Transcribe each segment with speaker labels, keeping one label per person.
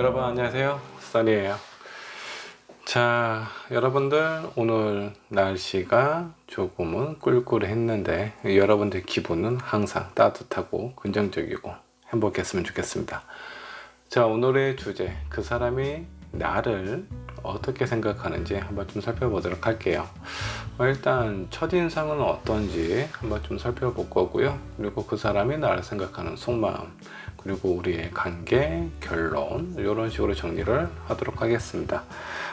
Speaker 1: 여러분 안녕하세요, 써니예요. 자, 여러분들 오늘 날씨가 조금은 꿀꿀했는데 여러분들 기분은 항상 따뜻하고 긍정적이고 행복했으면 좋겠습니다. 자, 오늘의 주제, 그 사람이 나를 어떻게 생각하는지 한번 좀 살펴보도록 할게요. 일단 첫인상은 어떤지 한번 좀 살펴볼 거고요. 그리고 그 사람이 나를 생각하는 속마음, 그리고 우리의 관계, 결론, 이런 식으로 정리를 하도록 하겠습니다.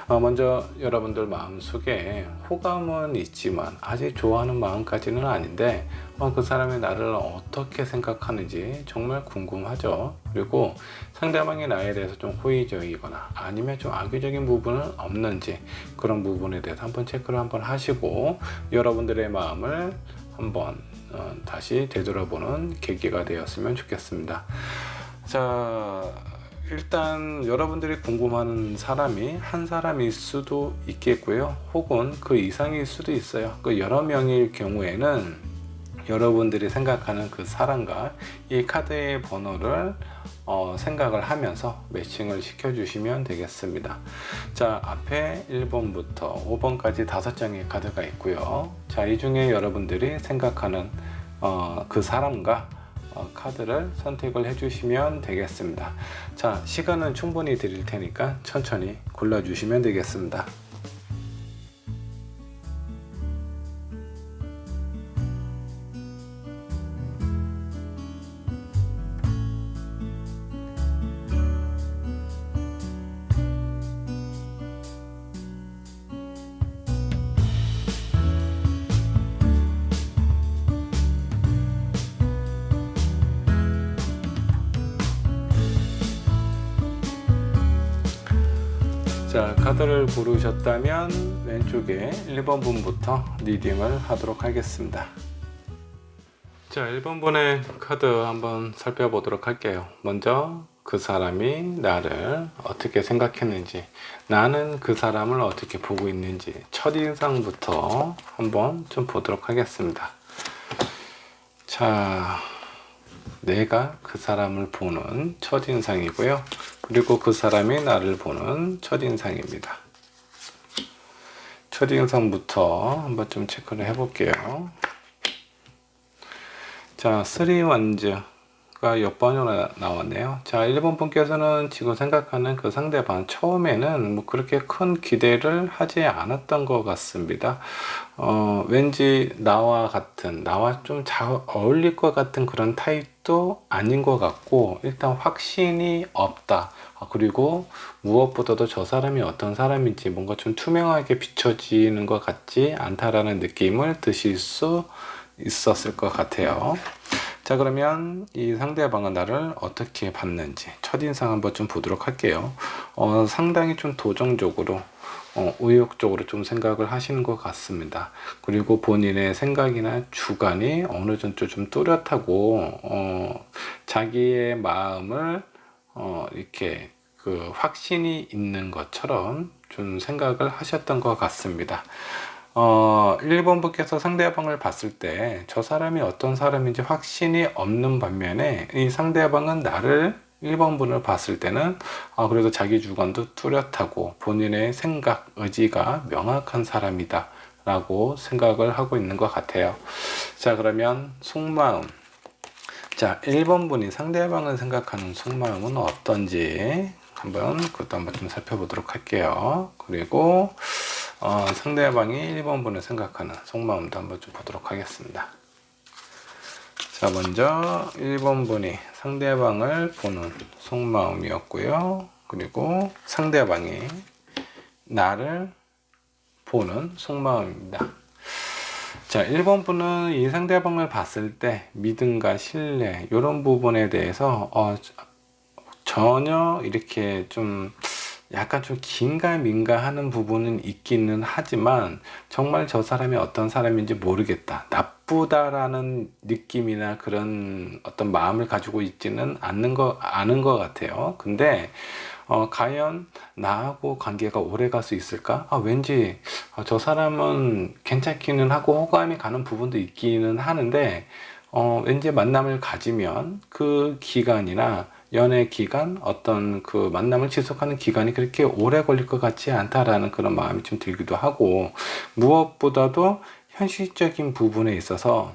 Speaker 1: 먼저 여러분들 마음속에 호감은 있지만 아직 좋아하는 마음까지는 아닌데 그 사람이 나를 어떻게 생각하는지 정말 궁금하죠. 그리고 상대방이 나에 대해서 좀 호의적이거나 아니면 좀 악의적인 부분은 없는지, 그런 부분에 대해서 한번 체크를 한번 하시고 여러분들의 마음을 한번 다시 되돌아보는 계기가 되었으면 좋겠습니다. 자, 일단 여러분들이 궁금한 사람이 한 사람일 수도 있겠고요, 혹은 그 이상일 수도 있어요. 그 여러 명일 경우에는 여러분들이 생각하는 그 사람과 이 카드의 번호를 생각을 하면서 매칭을 시켜 주시면 되겠습니다. 자, 앞에 1번부터 5번까지 5장의 카드가 있고요. 자, 이 중에 여러분들이 생각하는 그 사람과 카드를 선택을 해 주시면 되겠습니다. 자, 시간은 충분히 드릴 테니까 천천히 골라 주시면 되겠습니다. 자, 카드를 고르셨다면 왼쪽에 1번 분부터 리딩을 하도록 하겠습니다. 자, 1번 분의 카드 한번 살펴보도록 할게요. 먼저 그 사람이 나를 어떻게 생각했는지, 나는 그 사람을 어떻게 보고 있는지 첫인상부터 한번 좀 보도록 하겠습니다. 자, 내가 그 사람을 보는 첫인상이고요. 그리고 그 사람이 나를 보는 첫인상입니다. 첫인상부터 한번 좀 체크를 해볼게요. 자, 3원즈가 옆번으로 나왔네요. 자, 1번 분께서는 지금 생각하는 그 상대방, 처음에는 뭐 그렇게 큰 기대를 하지 않았던 것 같습니다. 왠지 나와 좀 잘 어울릴 것 같은 그런 타입도 아닌 것 같고, 일단 확신이 없다. 그리고 무엇보다도 저 사람이 어떤 사람인지 뭔가 좀 투명하게 비춰지는 것 같지 않다라는 느낌을 드실 수 있었을 것 같아요. 자, 그러면 이 상대방은 나를 어떻게 봤는지 첫인상 한번 좀 보도록 할게요. 상당히 좀 도전적으로, 의욕적으로 좀 생각을 하시는 것 같습니다. 그리고 본인의 생각이나 주관이 어느 정도 좀 뚜렷하고, 자기의 마음을 이렇게 그 확신이 있는 것처럼 좀 생각을 하셨던 것 같습니다. 1번 분께서 상대방을 봤을 때 저 사람이 어떤 사람인지 확신이 없는 반면에 이 상대방은 나를 1번 분을 봤을 때는 그래도 자기 주관도 뚜렷하고 본인의 생각, 의지가 명확한 사람이다 라고 생각을 하고 있는 것 같아요. 자, 그러면 속마음. 자, 1번 분이 상대방을 생각하는 속마음은 어떤지 그것도 한번 좀 살펴보도록 할게요. 그리고 상대방이 1번 분을 생각하는 속마음도 한번 좀 보도록 하겠습니다. 자, 먼저 1번 분이 상대방을 보는 속마음이었고요. 그리고 상대방이 나를 보는 속마음입니다. 자, 1번 분은 이 상대방을 봤을 때 믿음과 신뢰, 이런 부분에 대해서 전혀 이렇게 좀 약간 좀 긴가민가 하는 부분은 있기는 하지만 정말 저 사람이 어떤 사람인지 모르겠다, 나쁘다라는 느낌이나 그런 어떤 마음을 가지고 있지는 아는 것 같아요. 근데 과연 나하고 관계가 오래 갈 수 있을까? 왠지 저 사람은 괜찮기는 하고 호감이 가는 부분도 있기는 하는데 왠지 만남을 가지면 그 기간이나 연애 기간, 어떤 그 만남을 지속하는 기간이 그렇게 오래 걸릴 것 같지 않다라는 그런 마음이 좀 들기도 하고, 무엇보다도 현실적인 부분에 있어서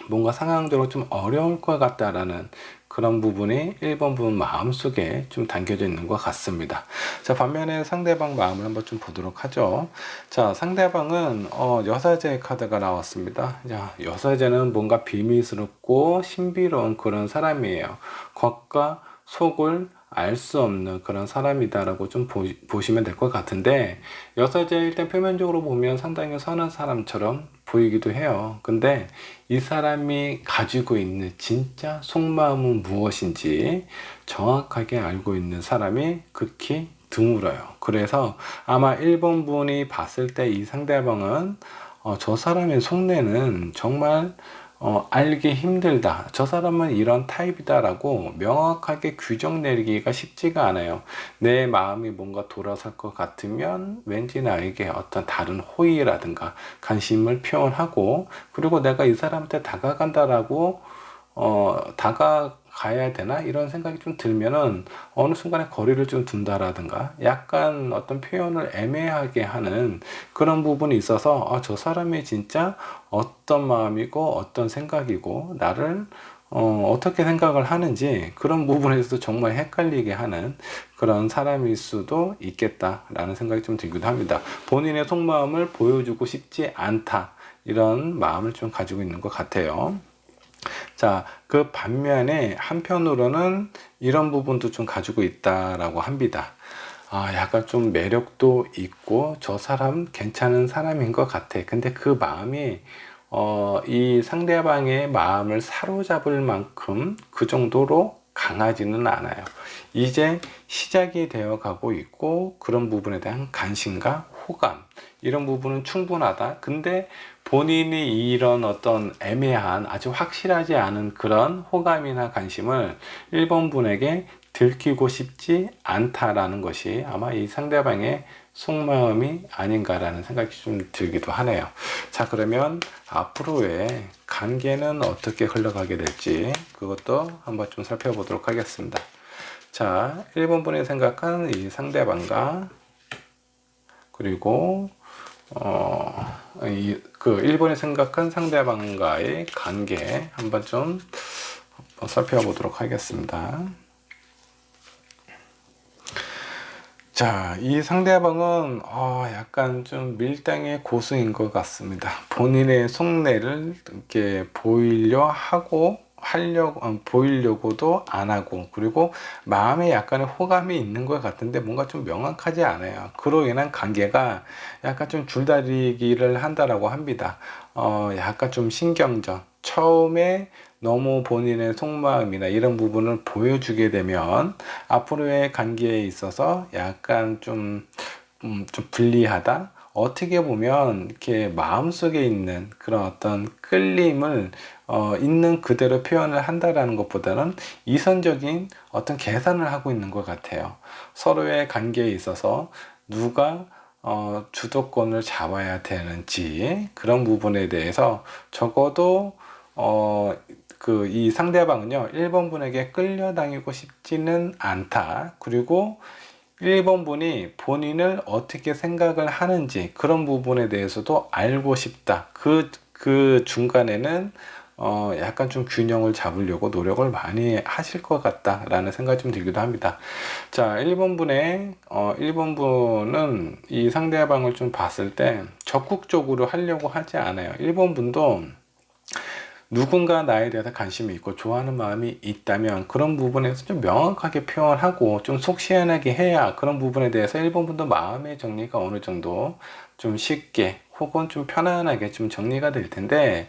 Speaker 1: 뭔가 상황적으로 좀 어려울 것 같다라는 그런 부분이 1번 부분 마음속에 좀 담겨져 있는 것 같습니다. 자, 반면에 상대방 마음을 한번 좀 보도록 하죠. 자, 상대방은 여사제 카드가 나왔습니다. 자, 여사제는 뭔가 비밀스럽고 신비로운 그런 사람이에요. 겉과 속을 알 수 없는 그런 사람이다라고 좀 보시면 될 것 같은데, 여사제 일단 표면적으로 보면 상당히 선한 사람처럼 보이기도 해요. 근데 이 사람이 가지고 있는 진짜 속마음은 무엇인지 정확하게 알고 있는 사람이 극히 드물어요. 그래서 아마 1번 분이 봤을 때 이 상대방은 저 사람의 속내는 정말 알기 힘들다. 저 사람은 이런 타입이다라고 명확하게 규정 내리기가 쉽지가 않아요. 내 마음이 뭔가 돌아설 것 같으면 왠지 나에게 어떤 다른 호의라든가 관심을 표현하고, 그리고 내가 이 사람한테 다가간다라고 다가가야 되나 이런 생각이 좀 들면은 어느 순간에 거리를 좀 둔다라든가 약간 어떤 표현을 애매하게 하는 그런 부분이 있어서 저 사람이 진짜 어떤 마음이고 어떤 생각이고 나를 어떻게 생각을 하는지 그런 부분에서 정말 헷갈리게 하는 그런 사람일 수도 있겠다라는 생각이 좀 들기도 합니다. 본인의 속마음을 보여주고 싶지 않다, 이런 마음을 좀 가지고 있는 것 같아요. 자, 그 반면에 한편으로는 이런 부분도 좀 가지고 있다라고 합니다. 약간 좀 매력도 있고 저 사람 괜찮은 사람인 것 같아. 근데 그 마음이 이 상대방의 마음을 사로잡을 만큼 그 정도로 강하지는 않아요. 이제 시작이 되어 가고 있고 그런 부분에 대한 관심과 호감, 이런 부분은 충분하다. 근데 본인이 이런 어떤 애매한 아주 확실하지 않은 그런 호감이나 관심을 1번 분에게 들키고 싶지 않다라는 것이 아마 이 상대방의 속마음이 아닌가라는 생각이 좀 들기도 하네요. 자, 그러면 앞으로의 관계는 어떻게 흘러가게 될지 그것도 한번 좀 살펴보도록 하겠습니다. 자, 1번 분이 생각한 이 상대방과, 그리고 그 1번이 생각한 상대방과의 관계 한번 좀 살펴보도록 하겠습니다. 자, 이 상대방은 약간 좀 밀당의 고수인 것 같습니다. 본인의 속내를 이렇게 보이려고도 안 하고, 그리고 마음에 약간의 호감이 있는 것 같은데 뭔가 좀 명확하지 않아요. 그로 인한 관계가 약간 좀 줄다리기를 한다라고 합니다. 약간 좀 신경전. 처음에 너무 본인의 속마음이나 이런 부분을 보여주게 되면 앞으로의 관계에 있어서 약간 좀 불리하다. 어떻게 보면 이렇게 마음속에 있는 그런 어떤 끌림을 있는 그대로 표현을 한다라는 것보다는 이선적인 어떤 계산을 하고 있는 것 같아요. 서로의 관계에 있어서 누가 주도권을 잡아야 되는지 그런 부분에 대해서 적어도 이 상대방은요, 1번 분에게 끌려다니고 싶지는 않다. 그리고 1번 분이 본인을 어떻게 생각을 하는지 그런 부분에 대해서도 알고 싶다. 그 중간에는 약간 좀 균형을 잡으려고 노력을 많이 하실 것 같다라는 생각이 좀 들기도 합니다. 자, 1번 분은 이 상대방을 좀 봤을 때 적극적으로 하려고 하지 않아요. 1번 분도 누군가 나에 대해서 관심이 있고 좋아하는 마음이 있다면 그런 부분에서 좀 명확하게 표현하고 좀 속 시원하게 해야 그런 부분에 대해서 1번 분도 마음의 정리가 어느 정도 좀 쉽게 혹은 좀 편안하게 좀 정리가 될 텐데,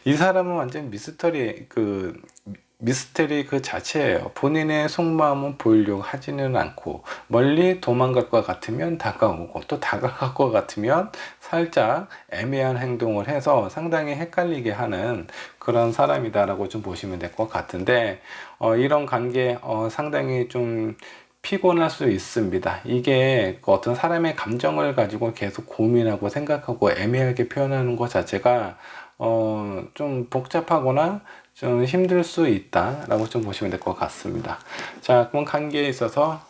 Speaker 1: 이 사람은 완전 미스터리 그 자체예요. 본인의 속마음은 보이려고 하지는 않고 멀리 도망갈 것 같으면 다가오고 또 다가갈 것 같으면 살짝 애매한 행동을 해서 상당히 헷갈리게 하는 그런 사람이다라고 좀 보시면 될 것 같은데, 이런 관계 상당히 좀 피곤할 수 있습니다. 이게 그 어떤 사람의 감정을 가지고 계속 고민하고 생각하고 애매하게 표현하는 것 자체가 좀 복잡하거나 좀 힘들 수 있다라고 좀 보시면 될 것 같습니다. 자, 그럼 관계에 있어서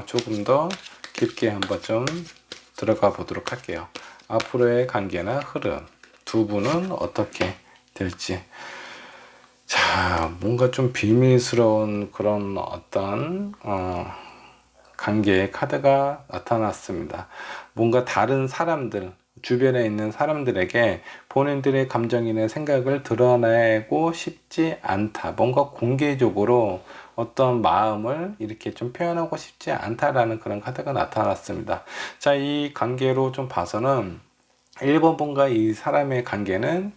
Speaker 1: 조금 더 깊게 한번 좀 들어가 보도록 할게요. 앞으로의 관계나 흐름, 두 분은 어떻게 될지. 자, 뭔가 좀 비밀스러운 그런 어떤 관계의 카드가 나타났습니다. 뭔가 다른 사람들, 주변에 있는 사람들에게 본인들의 감정이나 생각을 드러내고 싶지 않다. 뭔가 공개적으로 어떤 마음을 이렇게 좀 표현하고 싶지 않다라는 그런 카드가 나타났습니다. 자, 이 관계로 좀 봐서는 1번 분과 이 사람의 관계는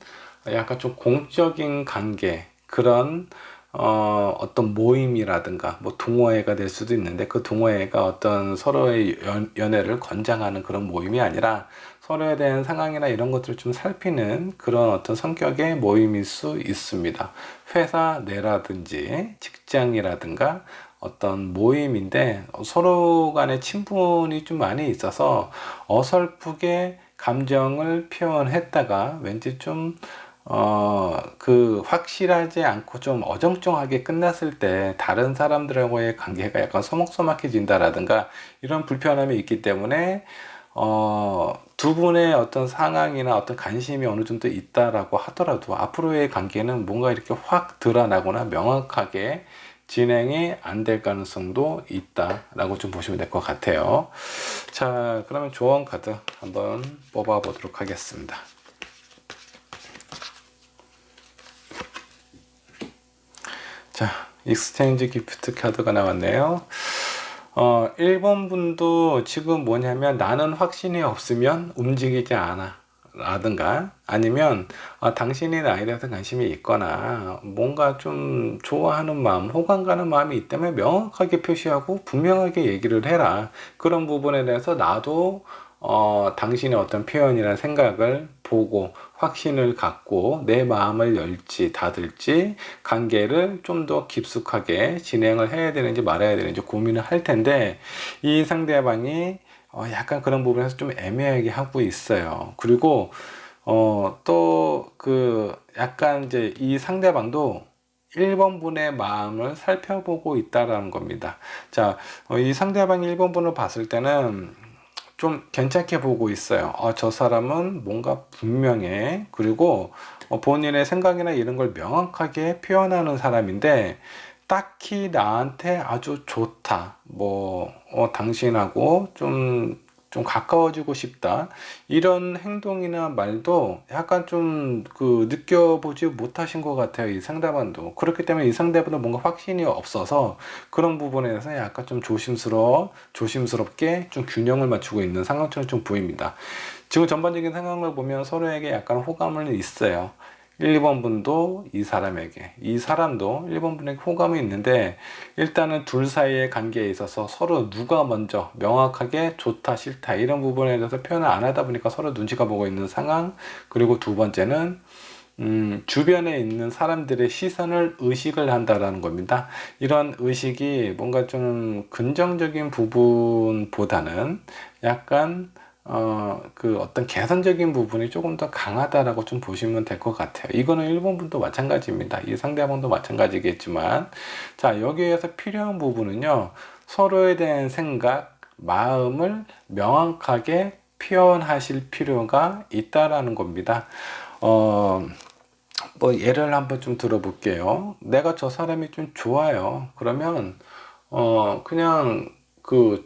Speaker 1: 약간 좀 공적인 관계, 그런 어떤 모임이라든가 뭐 동호회가 될 수도 있는데, 그 동호회가 어떤 서로의 연애를 권장하는 그런 모임이 아니라 서로에 대한 상황이나 이런 것들을 좀 살피는 그런 어떤 성격의 모임일 수 있습니다. 회사 내라든지 직장이라든가 어떤 모임인데, 서로 간의 친분이 좀 많이 있어서 어설프게 감정을 표현했다가 왠지 좀 확실하지 않고 좀 어정쩡하게 끝났을 때 다른 사람들하고의 관계가 약간 서먹서먹해진다라든가 이런 불편함이 있기 때문에 두 분의 어떤 상황이나 어떤 관심이 어느 정도 있다라고 하더라도 앞으로의 관계는 뭔가 이렇게 확 드러나거나 명확하게 진행이 안 될 가능성도 있다라고 좀 보시면 될 것 같아요. 자, 그러면 조언 카드 한번 뽑아 보도록 하겠습니다. 자, 익스체인지 기프트 카드가 나왔네요. 1번 분도 지금 뭐냐면, 나는 확신이 없으면 움직이지 않아 라든가, 아니면 당신이 나에 대해서 관심이 있거나 뭔가 좀 좋아하는 마음, 호감 가는 마음이 있다면 명확하게 표시하고 분명하게 얘기를 해라. 그런 부분에 대해서 나도 당신의 어떤 표현이나 생각을 보고 확신을 갖고 내 마음을 열지 닫을지, 관계를 좀 더 깊숙하게 진행을 해야 되는지 말아야 되는지 고민을 할 텐데, 이 상대방이 약간 그런 부분에서 좀 애매하게 하고 있어요. 그리고 또 약간 이제 이 상대방도 1번 분의 마음을 살펴보고 있다라는 겁니다. 자, 이 상대방 1번 분을 봤을 때는 좀 괜찮게 보고 있어요. 저 사람은 뭔가 분명해. 그리고 본인의 생각이나 이런 걸 명확하게 표현하는 사람인데, 딱히 나한테 아주 좋다, 뭐 당신하고 좀 가까워지고 싶다, 이런 행동이나 말도 약간 좀 느껴보지 못하신 것 같아요, 이 상대방도. 그렇기 때문에 이 상대방도 뭔가 확신이 없어서 그런 부분에 대해서 약간 좀 조심스럽게 좀 균형을 맞추고 있는 상황처럼 좀 보입니다. 지금 전반적인 상황을 보면 서로에게 약간 호감은 있어요. 1번 분도 이 사람에게, 이 사람도 1번 분에게 호감이 있는데, 일단은 둘 사이의 관계에 있어서 서로 누가 먼저 명확하게 좋다 싫다 이런 부분에 대해서 표현을 안 하다 보니까 서로 눈치가 보고 있는 상황. 그리고 두 번째는 주변에 있는 사람들의 시선을 의식을 한다라는 겁니다. 이런 의식이 뭔가 좀 긍정적인 부분보다는 약간 어떤 개선적인 부분이 조금 더 강하다라고 좀 보시면 될 것 같아요. 이거는 1번 분도 마찬가지입니다. 이 상대방도 마찬가지겠지만, 자, 여기에서 필요한 부분은요, 서로에 대한 생각, 마음을 명확하게 표현하실 필요가 있다라는 겁니다. 뭐 예를 한번 좀 들어볼게요. 내가 저 사람이 좀 좋아요. 그러면 그냥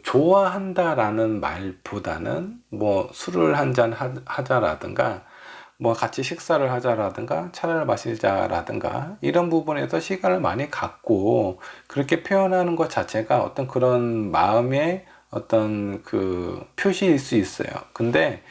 Speaker 1: 좋아한다라는 말보다는 뭐 술을 한잔 하자라든가, 뭐 같이 식사를 하자라든가, 차를 마시자라든가, 이런 부분에서 시간을 많이 갖고 그렇게 표현하는 것 자체가 어떤 그런 마음의 어떤 표시일 수 있어요. 근데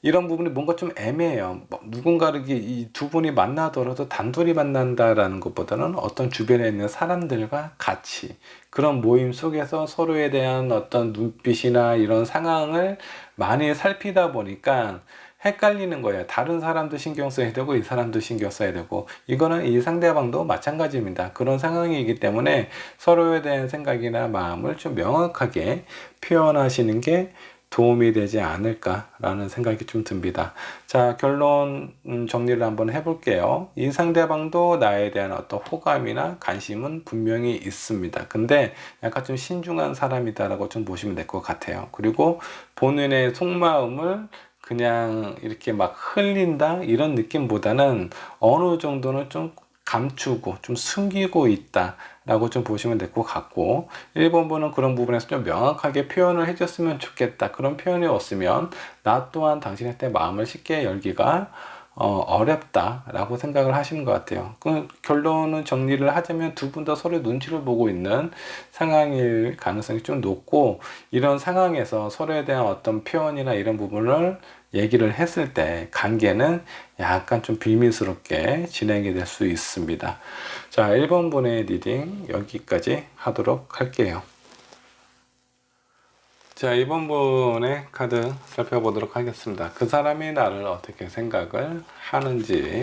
Speaker 1: 이런 부분이 뭔가 좀 애매해요. 뭐 누군가를 이 두 분이 만나더라도 단둘이 만난다라는 것보다는 어떤 주변에 있는 사람들과 같이 그런 모임 속에서 서로에 대한 어떤 눈빛이나 이런 상황을 많이 살피다 보니까 헷갈리는 거예요. 다른 사람도 신경 써야 되고 이 사람도 신경 써야 되고, 이거는 이 상대방도 마찬가지입니다. 그런 상황이기 때문에 서로에 대한 생각이나 마음을 좀 명확하게 표현하시는 게 도움이 되지 않을까라는 생각이 좀 듭니다. 자, 결론 정리를 한번 해볼게요. 이 상대방도 나에 대한 어떤 호감이나 관심은 분명히 있습니다. 근데 약간 좀 신중한 사람이다라고 좀 보시면 될 것 같아요. 그리고 본인의 속마음을 그냥 이렇게 막 흘린다 이런 느낌보다는 어느 정도는 좀 감추고 좀 숨기고 있다 라고 좀 보시면 될 것 같고, 1번분은 그런 부분에서 좀 명확하게 표현을 해줬으면 좋겠다, 그런 표현이 없으면 나 또한 당신한테 마음을 쉽게 열기가 어렵다 라고 생각을 하시는 것 같아요. 그 결론은 정리를 하자면 두 분 다 서로 눈치를 보고 있는 상황일 가능성이 좀 높고, 이런 상황에서 서로에 대한 어떤 표현이나 이런 부분을 얘기를 했을 때 관계는 약간 좀 비밀스럽게 진행이 될 수 있습니다. 자, 1번 분의 리딩 여기까지 하도록 할게요. 자, 2번 분의 카드 살펴보도록 하겠습니다. 그 사람이 나를 어떻게 생각을 하는지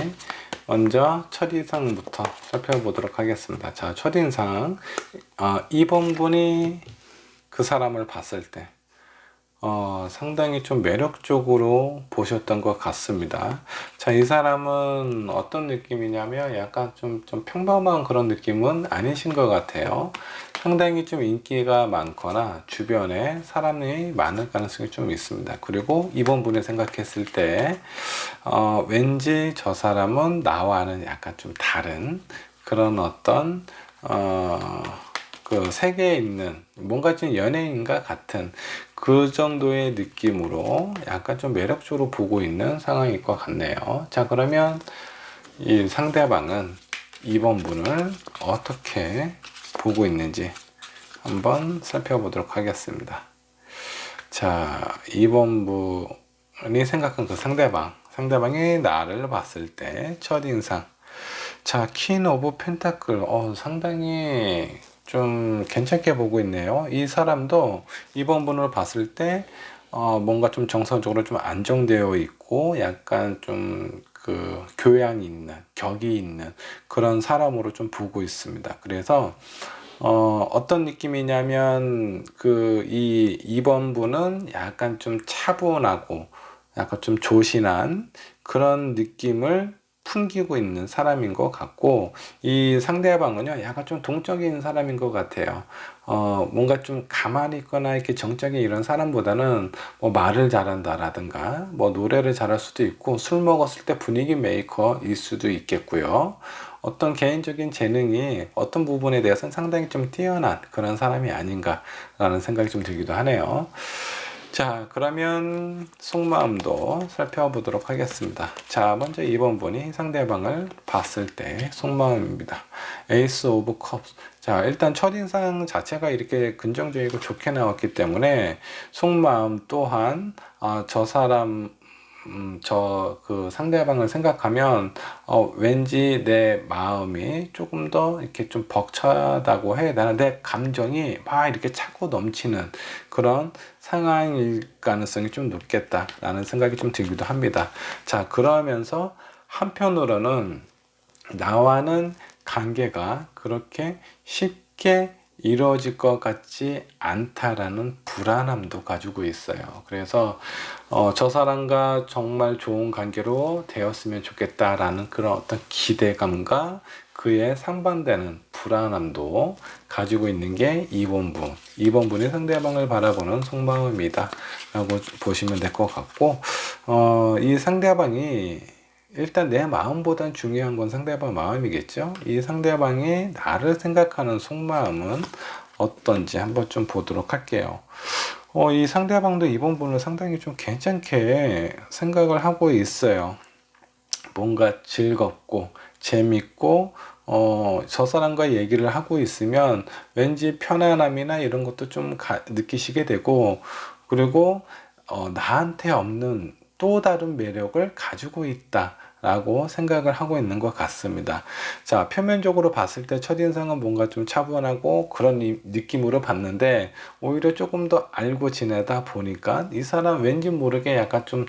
Speaker 1: 먼저 첫인상부터 살펴보도록 하겠습니다. 자, 첫인상 2번 분이 그 사람을 봤을 때 상당히 좀 매력적으로 보셨던 것 같습니다. 자, 이 사람은 어떤 느낌이냐면 약간 좀 평범한 그런 느낌은 아니신 것 같아요. 상당히 좀 인기가 많거나 주변에 사람이 많을 가능성이 좀 있습니다. 그리고 이번 분이 생각했을 때 왠지 저 사람은 나와는 약간 좀 다른 그런 어떤 그 세계에 있는 뭔가 좀 연예인과 같은 그 정도의 느낌으로 약간 좀 매력적으로 보고 있는 상황일 것 같네요. 자, 그러면 이 상대방은 2번 분을 어떻게 보고 있는지 한번 살펴보도록 하겠습니다. 자, 2번 분이 생각한 그 상대방이 나를 봤을 때 첫인상. 자, 퀸 오브 펜타클. 상당히 좀 괜찮게 보고 있네요. 이 사람도 2번 분을 봤을 때 뭔가 좀 정서적으로 좀 안정되어 있고 약간 좀 그 교양 있는, 격이 있는 그런 사람으로 좀 보고 있습니다. 그래서 어떤 느낌이냐면 이 2번 분은 약간 좀 차분하고 약간 좀 조신한 그런 느낌을 풍기고 있는 사람인 것 같고, 이 상대방은요 약간 좀 동적인 사람인 것 같아요. 뭔가 좀 가만히 있거나 이렇게 정적인 이런 사람보다는 뭐 말을 잘한다라든가 뭐 노래를 잘할 수도 있고 술 먹었을 때 분위기 메이커일 수도 있겠고요. 어떤 개인적인 재능이 어떤 부분에 대해서는 상당히 좀 뛰어난 그런 사람이 아닌가라는 생각이 좀 들기도 하네요. 자, 그러면 속마음도 살펴보도록 하겠습니다. 자, 먼저 2번 분이 상대방을 봤을 때 속마음입니다. 에이스 오브 컵. 자, 일단 첫인상 자체가 이렇게 긍정적이고 좋게 나왔기 때문에 속마음 또한 저 사람 그 상대방을 생각하면 왠지 내 마음이 조금 더 이렇게 좀 벅차다고 해야 되나, 내 감정이 막 이렇게 차고 넘치는 그런 상황일 가능성이 좀 높겠다라는 생각이 좀 들기도 합니다. 자, 그러면서 한편으로는 나와는 관계가 그렇게 쉽게 이루어질 것 같지 않다라는 불안함도 가지고 있어요. 그래서 저 사람과 정말 좋은 관계로 되었으면 좋겠다라는 그런 어떤 기대감과 그에 상반되는 불안함도 가지고 있는 게 2번 분. 2번 분이 상대방을 바라보는 속마음이다 라고 보시면 될 것 같고, 이 상대방이 일단 내 마음보단 중요한 건 상대방 마음이겠죠. 이 상대방이 나를 생각하는 속마음은 어떤지 한번 좀 보도록 할게요. 이 상대방도 이번 분을 상당히 좀 괜찮게 생각을 하고 있어요. 뭔가 즐겁고 재밌고 저 사람과 얘기를 하고 있으면 왠지 편안함이나 이런 것도 좀 느끼시게 되고, 그리고 나한테 없는 또 다른 매력을 가지고 있다 라고 생각을 하고 있는 것 같습니다. 자, 표면적으로 봤을 때 첫인상은 뭔가 좀 차분하고 그런 느낌으로 봤는데, 오히려 조금 더 알고 지내다 보니까 이 사람 왠지 모르게 약간 좀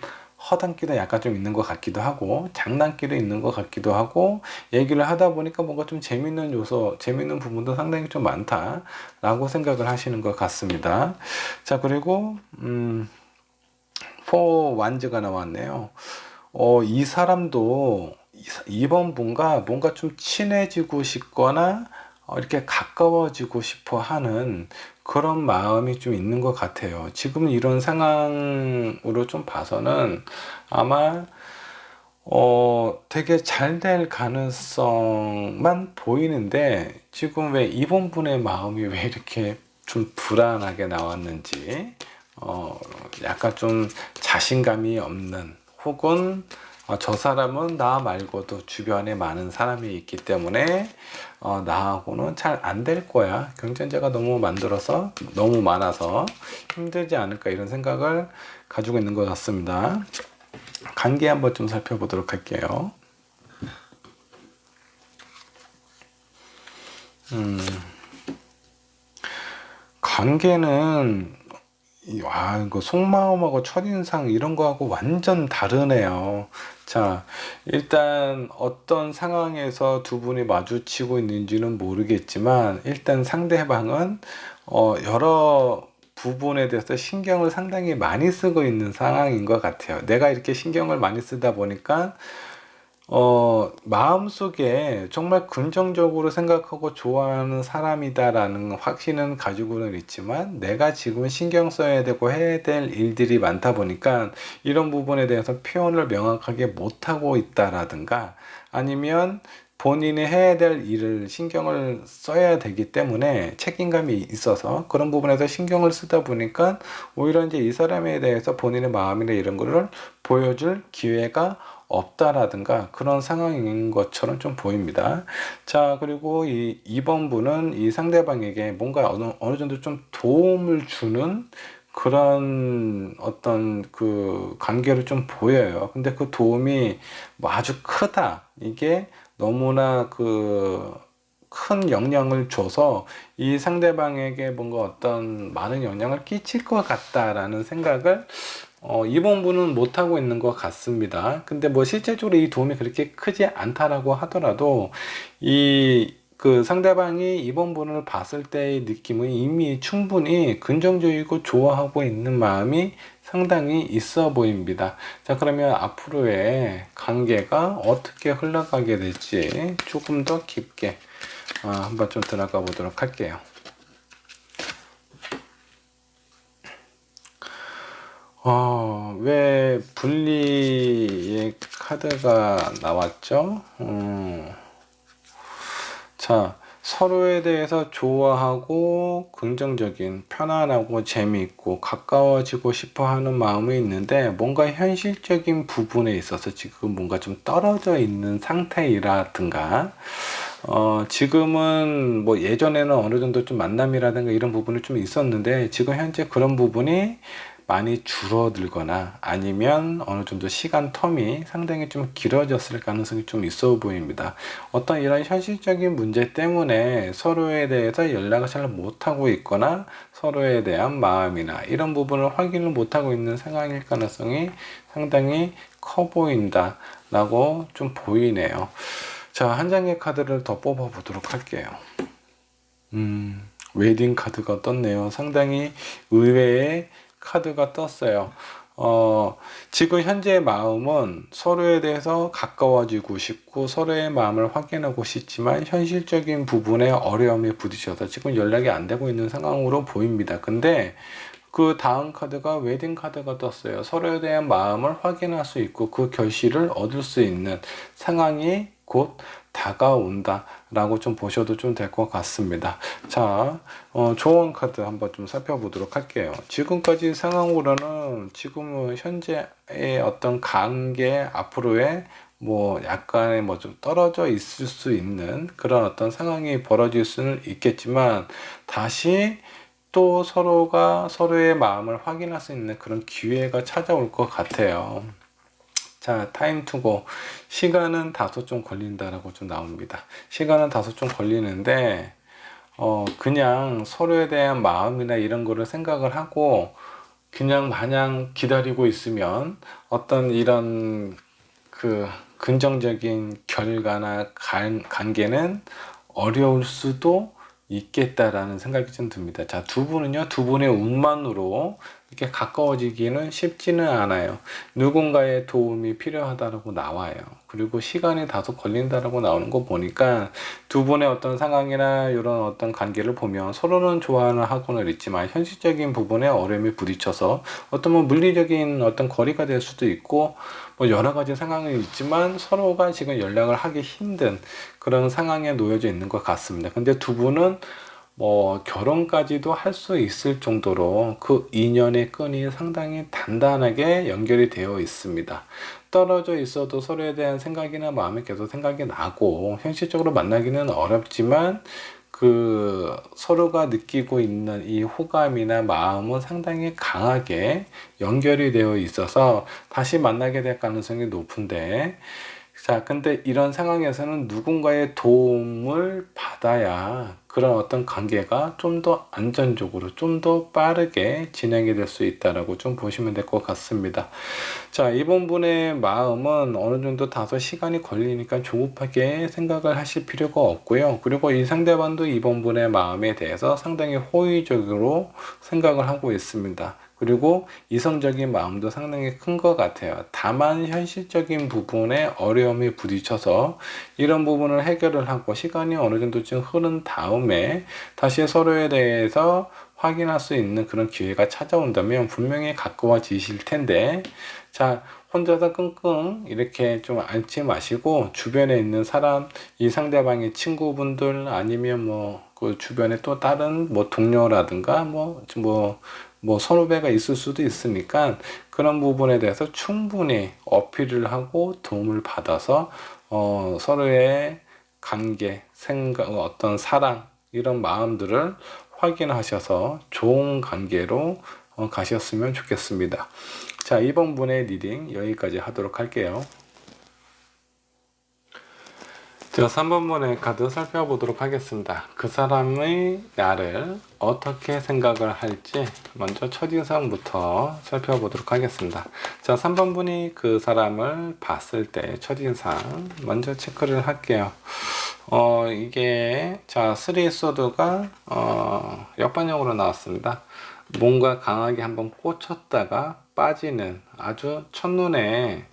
Speaker 1: 허당기도 약간 좀 있는 것 같기도 하고 장난기도 있는 것 같기도 하고, 얘기를 하다 보니까 뭔가 좀 재밌는 요소, 재밌는 부분도 상당히 좀 많다라고 생각을 하시는 것 같습니다. 자, 그리고 포 완즈가 나왔네요. 이 사람도 2번 분과 뭔가 좀 친해지고 싶거나 이렇게 가까워지고 싶어 하는 그런 마음이 좀 있는 것 같아요. 지금 이런 상황으로 좀 봐서는 아마 되게 잘 될 가능성만 보이는데 지금 왜 이번 분의 마음이 왜 이렇게 좀 불안하게 나왔는지 약간 좀 자신감이 없는 혹은 저 사람은 나 말고도 주변에 많은 사람이 있기 때문에 나하고는 잘 안 될 거야. 경쟁자가 너무 너무 많아서 힘들지 않을까 이런 생각을 가지고 있는 것 같습니다. 관계 한번 좀 살펴보도록 할게요. 관계는 이거 속마음하고 첫인상 이런 거하고 완전 다르네요. 자, 일단 어떤 상황에서 두 분이 마주치고 있는지는 모르겠지만 일단 상대방은 여러 부분에 대해서 신경을 상당히 많이 쓰고 있는 상황인 것 같아요. 내가 이렇게 신경을 많이 쓰다 보니까 마음속에 정말 긍정적으로 생각하고 좋아하는 사람이다라는 확신은 가지고는 있지만 내가 지금 신경 써야 되고 해야 될 일들이 많다 보니까 이런 부분에 대해서 표현을 명확하게 못하고 있다라든가 아니면 본인이 해야 될 일을 신경을 써야 되기 때문에 책임감이 있어서 그런 부분에서 신경을 쓰다 보니까 오히려 이제 이 사람에 대해서 본인의 마음이나 이런 거를 보여줄 기회가 없다라든가 그런 상황인 것처럼 좀 보입니다. 자, 그리고 이 2번 분은 이 상대방에게 뭔가 어느 정도 좀 도움을 주는 그런 어떤 그 관계를 좀 보여요. 근데 그 도움이 뭐 아주 크다. 이게 너무나 그 큰 영향을 줘서 이 상대방에게 뭔가 어떤 많은 영향을 끼칠 것 같다라는 생각을 이번 분은 못하고 있는 것 같습니다. 근데 뭐 실제적으로 이 도움이 그렇게 크지 않다라고 하더라도 그 상대방이 이번 분을 봤을 때의 느낌은 이미 충분히 긍정적이고 좋아하고 있는 마음이 상당히 있어 보입니다. 자, 그러면 앞으로의 관계가 어떻게 흘러가게 될지 조금 더 깊게 한번 좀 들어가 보도록 할게요. 왜 분리의 카드가 나왔죠? 자, 서로에 대해서 좋아하고 긍정적인, 편안하고 재미있고 가까워지고 싶어 하는 마음이 있는데 뭔가 현실적인 부분에 있어서 지금 뭔가 좀 떨어져 있는 상태이라든가 지금은 뭐 예전에는 어느 정도 좀 만남이라든가 이런 부분이 좀 있었는데 지금 현재 그런 부분이 많이 줄어들거나 아니면 어느 정도 시간 텀이 상당히 좀 길어졌을 가능성이 좀 있어 보입니다. 어떤 이런 현실적인 문제 때문에 서로에 대해서 연락을 잘 못하고 있거나 서로에 대한 마음이나 이런 부분을 확인을 못하고 있는 상황일 가능성이 상당히 커 보인다 라고 좀 보이네요. 자, 한 장의 카드를 더 뽑아 보도록 할게요. 웨딩 카드가 떴네요. 상당히 의외의 카드가 떴어요. 지금 현재의 마음은 서로에 대해서 가까워지고 싶고 서로의 마음을 확인하고 싶지만 현실적인 부분에 어려움에 부딪혀서 지금 연락이 안 되고 있는 상황으로 보입니다. 근데 그 다음 카드가 웨딩 카드가 떴어요. 서로에 대한 마음을 확인할 수 있고 그 결실을 얻을 수 있는 상황이 곧 다가온다 라고 좀 보셔도 좀 될 것 같습니다. 자, 조언 카드 한번 좀 살펴보도록 할게요. 지금까지 상황으로는 지금은 현재의 어떤 관계 앞으로의 뭐 약간의 뭐 좀 떨어져 있을 수 있는 그런 어떤 상황이 벌어질 수는 있겠지만 다시 또 서로가 서로의 마음을 확인할 수 있는 그런 기회가 찾아올 것 같아요. 자, 타임 투고 시간은 다소 좀 걸린다라고 좀 나옵니다. 시간은 다소 좀 걸리는데 그냥 서로에 대한 마음이나 이런 거를 생각을 하고 그냥 마냥 기다리고 있으면 어떤 이런 그 긍정적인 결과나 관계는 어려울 수도 있겠다라는 생각이 좀 듭니다. 자, 두 분은요, 두 분의 운만으로 이렇게 가까워지기는 쉽지는 않아요. 누군가의 도움이 필요하다고 나와요. 그리고 시간이 다소 걸린다라고 나오는 거 보니까 두 분의 어떤 상황이나 이런 어떤 관계를 보면 서로는 좋아하는 하고는 있지만 현실적인 부분에 어려움이 부딪혀서 어떤 뭐 물리적인 어떤 거리가 될 수도 있고 뭐 여러 가지 상황이 있지만 서로가 지금 연락을 하기 힘든 그런 상황에 놓여져 있는 것 같습니다. 근데 두 분은 뭐 결혼까지도 할 수 있을 정도로 그 인연의 끈이 상당히 단단하게 연결이 되어 있습니다. 떨어져 있어도 서로에 대한 생각이나 마음이 계속 생각이 나고 현실적으로 만나기는 어렵지만 그 서로가 느끼고 있는 이 호감이나 마음은 상당히 강하게 연결이 되어 있어서 다시 만나게 될 가능성이 높은데, 자, 근데 이런 상황에서는 누군가의 도움을 받아야 그런 어떤 관계가 좀 더 안전적으로, 좀 더 빠르게 진행이 될 수 있다라고 좀 보시면 될 것 같습니다. 자, 이번 분의 마음은 어느 정도 다소 시간이 걸리니까 조급하게 생각을 하실 필요가 없고요. 그리고 이 상대방도 이번 분의 마음에 대해서 상당히 호의적으로 생각을 하고 있습니다. 그리고 이성적인 마음도 상당히 큰 것 같아요. 다만 현실적인 부분에 어려움이 부딪혀서 이런 부분을 해결을 하고 시간이 어느 정도쯤 흐른 다음에 다시 서로에 대해서 확인할 수 있는 그런 기회가 찾아온다면 분명히 가까워지실 텐데, 자, 혼자서 끙끙 이렇게 좀 앓지 마시고 주변에 있는 사람, 이 상대방의 친구분들 아니면 뭐 그 주변에 또 다른 뭐 동료라든가 뭐 선후배가 있을 수도 있으니까 그런 부분에 대해서 충분히 어필을 하고 도움을 받아서 서로의 관계, 생각, 어떤 사랑 이런 마음들을 확인하셔서 좋은 관계로 가셨으면 좋겠습니다. 자, 이번 분의 리딩 여기까지 하도록 할게요. 자, 3번 분의 카드 살펴보도록 하겠습니다. 그 사람의 나를 어떻게 생각을 할지 먼저 첫인상부터 살펴보도록 하겠습니다. 자, 3번 분이 그 사람을 봤을 때 첫인상 먼저 체크를 할게요. 이게 자, 3 소드가 역반영으로 나왔습니다. 뭔가 강하게 한번 꽂혔다가 빠지는 아주 첫눈에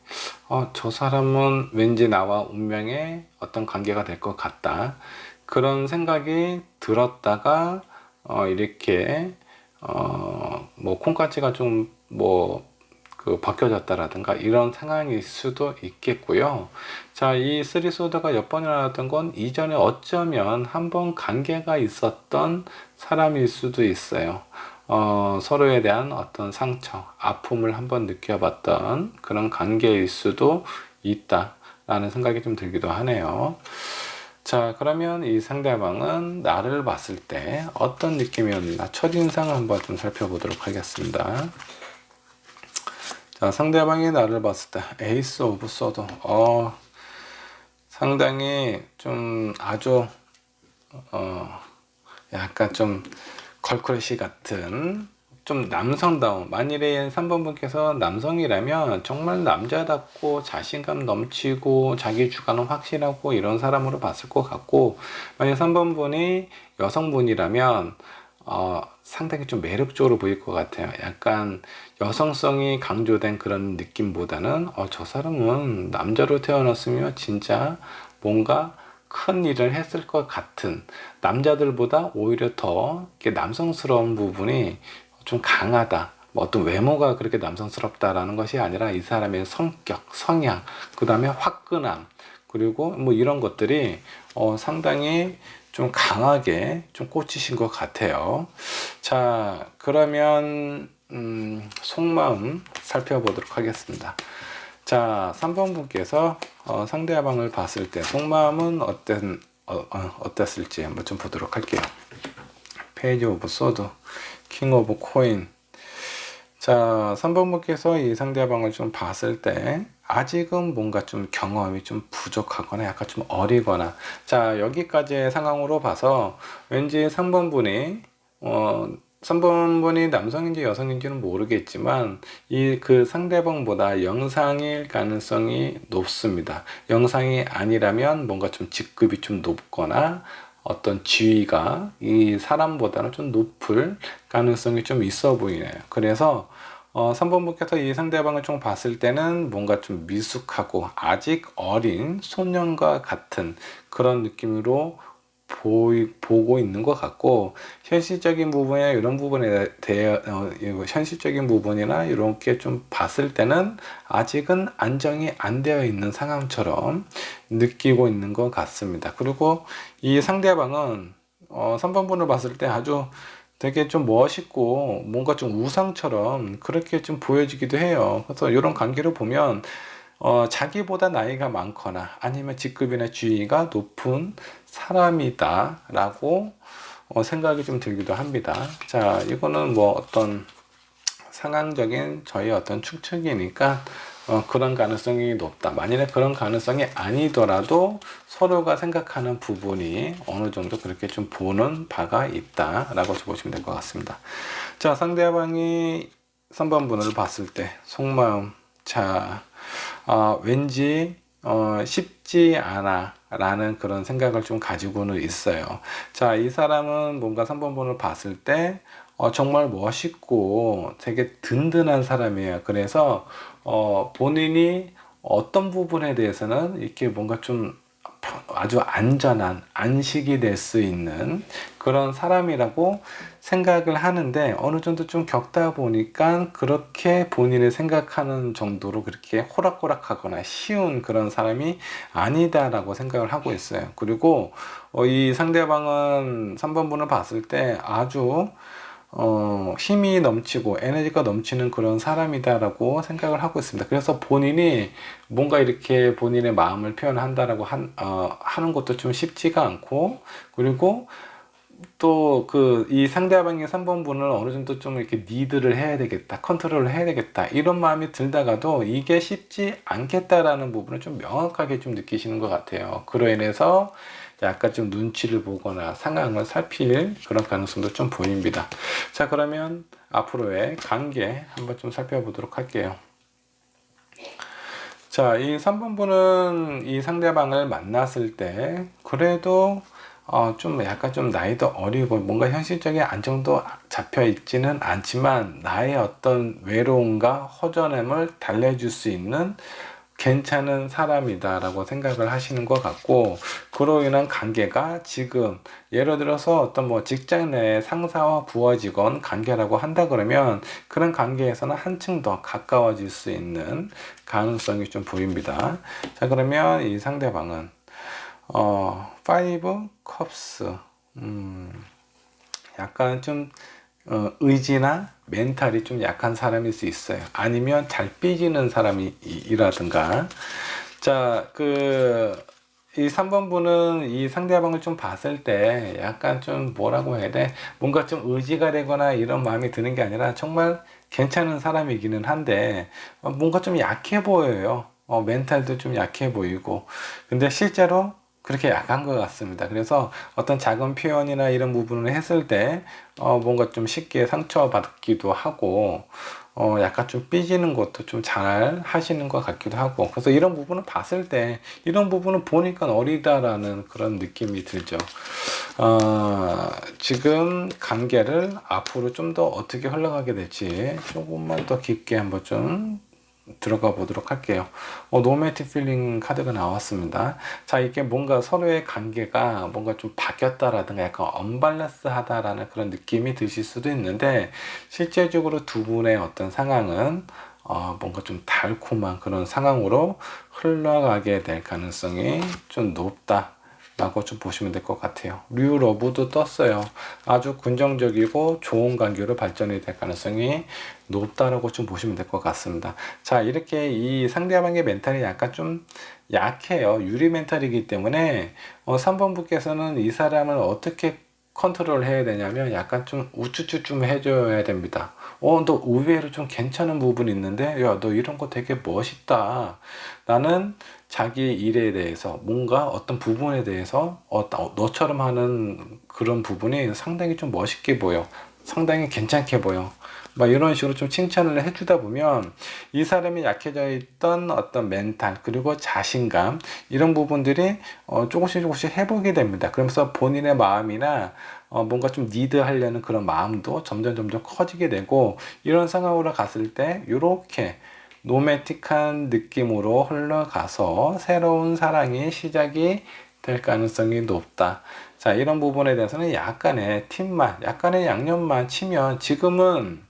Speaker 1: 저 사람은 왠지 나와 운명의 어떤 관계가 될 것 같다. 그런 생각이 들었다가 이렇게 뭐 콩깍지가 좀 그 벗겨졌다라든가 이런 상황일 수도 있겠고요. 자, 이 쓰리 소드가 몇 번이 나왔던 건 이전에 어쩌면 한번 관계가 있었던 사람일 수도 있어요. 서로에 대한 어떤 상처, 아픔을 한번 느껴봤던 그런 관계일 수도 있다라는 생각이 좀 들기도 하네요. 자, 그러면 이 상대방은 나를 봤을 때 어떤 느낌이었나 첫인상 한번 좀 살펴보도록 하겠습니다. 자, 상대방이 나를 봤을 때 에이스 오브 소드, 상당히 좀 아주 약간 좀 걸크러쉬 같은 좀 남성다운, 만일에 3번 분께서 남성이라면 정말 남자답고 자신감 넘치고 자기 주관은 확실하고 이런 사람으로 봤을 것 같고, 만약 3번 분이 여성분이라면 상당히 좀 매력적으로 보일 것 같아요. 약간 여성성이 강조된 그런 느낌보다는 저 사람은 남자로 태어났으면 진짜 뭔가 큰 일을 했을 것 같은, 남자들보다 오히려 더 이렇게 남성스러운 부분이 좀 강하다. 뭐 어떤 외모가 그렇게 남성스럽다라는 것이 아니라 이 사람의 성격, 성향, 그 다음에 화끈함, 그리고 뭐 이런 것들이 상당히 좀 강하게 좀 꽂히신 것 같아요. 자, 그러면 속마음 살펴보도록 하겠습니다. 자, 3번 분께서 상대방을 봤을 때 속마음은 어땠을지 한번 좀 보도록 할게요. 페이지 오브 소드, 킹 오브 코인. 자, 3번 분께서 이 상대방을 좀 봤을 때 아직은 뭔가 좀 경험이 좀 부족하거나 약간 좀 어리거나, 자, 여기까지의 상황으로 봐서 왠지 3번 분이 3번 분이 남성인지 여성인지는 모르겠지만 그 상대방보다 영상일 가능성이 높습니다. 영상이 아니라면 뭔가 좀 직급이 좀 높거나 어떤 지위가 이 사람보다는 좀 높을 가능성이 좀 있어 보이네요. 그래서 3번 분께서 이 상대방을 좀 봤을 때는 뭔가 좀 미숙하고 아직 어린 소년과 같은 그런 느낌으로 보고 있는 것 같고, 현실적인 부분이나 이런 부분에 대해 현실적인 부분이나 이렇게 좀 봤을 때는 아직은 안정이 안 되어 있는 상황처럼 느끼고 있는 것 같습니다. 그리고 이 상대방은 3번 분을 봤을 때 아주 되게 좀 멋있고 뭔가 좀 우상처럼 그렇게 좀 보여지기도 해요. 그래서 이런 관계를 보면 자기보다 나이가 많거나 아니면 직급이나 지위가 높은 사람이다 라고 생각이 좀 들기도 합니다. 자, 이거는 뭐 어떤 상황적인 저희 어떤 추측이니까 그런 가능성이 높다. 만일에 그런 가능성이 아니더라도 서로가 생각하는 부분이 어느 정도 그렇게 좀 보는 바가 있다라고 보시면 될 것 같습니다. 자, 상대방이 3번 분을 봤을 때 속마음, 자, 왠지 쉽지 않아 라는 그런 생각을 좀 가지고는 있어요. 자, 이 사람은 뭔가 3번 분을 봤을 때 정말 멋있고 되게 든든한 사람이에요. 그래서 본인이 어떤 부분에 대해서는 이렇게 뭔가 좀 아주 안전한 안식이 될 수 있는 그런 사람이라고 생각을 하는데, 어느 정도 좀 겪다 보니까 그렇게 본인이 생각하는 정도로 그렇게 호락호락하거나 쉬운 그런 사람이 아니다라고 생각을 하고 있어요. 그리고 이 상대방은 3번 분을 봤을 때 아주 힘이 넘치고 에너지가 넘치는 그런 사람이다라고 생각을 하고 있습니다. 그래서 본인이 뭔가 이렇게 본인의 마음을 표현한다라고 하는 것도 좀 쉽지가 않고, 그리고 또 이 상대방의 3번 분을 어느 정도 좀 이렇게 리드를 해야 되겠다, 컨트롤을 해야 되겠다, 이런 마음이 들다가도 이게 쉽지 않겠다라는 부분을 좀 명확하게 좀 느끼시는 것 같아요. 그로 인해서 약간 좀 눈치를 보거나 상황을 살필 그런 가능성도 좀 보입니다. 자, 그러면 앞으로의 관계 한번 좀 살펴보도록 할게요. 자, 이 3번 분은 이 상대방을 만났을 때 그래도 좀 약간 좀 나이도 어리고 뭔가 현실적인 안정도 잡혀 있지는 않지만 나의 어떤 외로움과 허전함을 달래줄 수 있는 괜찮은 사람이다 라고 생각을 하시는 것 같고, 그로 인한 관계가 지금 예를 들어서 어떤 뭐 직장 내 상사와 부하 직원 관계라고 한다 그러면 그런 관계에서는 한층 더 가까워질 수 있는 가능성이 좀 보입니다. 자, 그러면 이 상대방은 5 컵스, 약간 좀 의지나 멘탈이 좀 약한 사람일 수 있어요. 아니면 잘 삐지는 사람이라든가. 자, 이 3번 분은 이 상대방을 좀 봤을 때 약간 좀 뭐라고 해야 돼? 뭔가 좀 의지가 되거나 이런 마음이 드는 게 아니라 정말 괜찮은 사람이기는 한데 뭔가 좀 약해 보여요. 멘탈도 좀 약해 보이고. 근데 실제로 그렇게 약한 것 같습니다. 그래서 어떤 작은 표현이나 이런 부분을 했을 때 뭔가 좀 쉽게 상처받기도 하고 약간 좀 삐지는 것도 좀 잘 하시는 것 같기도 하고, 그래서 이런 부분을 봤을 때 이런 부분을 보니까 어리다라는 그런 느낌이 들죠. 지금 관계를 앞으로 좀 더 어떻게 흘러가게 될지 조금만 더 깊게 한번 좀 들어가 보도록 할게요. 노매틱 필링 카드가 나왔습니다. 자, 이게 뭔가 서로의 관계가 뭔가 좀 바뀌었다라든가 약간 언밸런스 하다라는 그런 느낌이 드실 수도 있는데, 실제적으로 두 분의 어떤 상황은 뭔가 좀 달콤한 그런 상황으로 흘러가게 될 가능성이 좀 높다 라고 좀 보시면 될 것 같아요. 류러브도 떴어요. 아주 긍정적이고 좋은 관계로 발전이 될 가능성이 높다라고 좀 보시면 될 것 같습니다. 자, 이렇게 이 상대방의 멘탈이 약간 좀 약해요. 유리 멘탈이기 때문에 3번 분께서는 이 사람을 어떻게 컨트롤 해야 되냐면 약간 좀 우쭈쭈 좀 해줘야 됩니다. 너 의외로 좀 괜찮은 부분이 있는데, 야, 너 이런 거 되게 멋있다. 나는 자기 일에 대해서 뭔가 어떤 부분에 대해서 너처럼 하는 그런 부분이 상당히 좀 멋있게 보여. 상당히 괜찮게 보여. 막 이런 식으로 좀 칭찬을 해주다 보면 이 사람이 약해져 있던 어떤 멘탈 그리고 자신감 이런 부분들이 조금씩 조금씩 회복이 됩니다. 그러면서 본인의 마음이나 뭔가 좀 리드하려는 그런 마음도 점점 점점 커지게 되고 이런 상황으로 갔을 때 이렇게 노매틱한 느낌으로 흘러가서 새로운 사랑이 시작이 될 가능성이 높다. 자, 이런 부분에 대해서는 약간의 팁만, 약간의 양념만 치면 지금은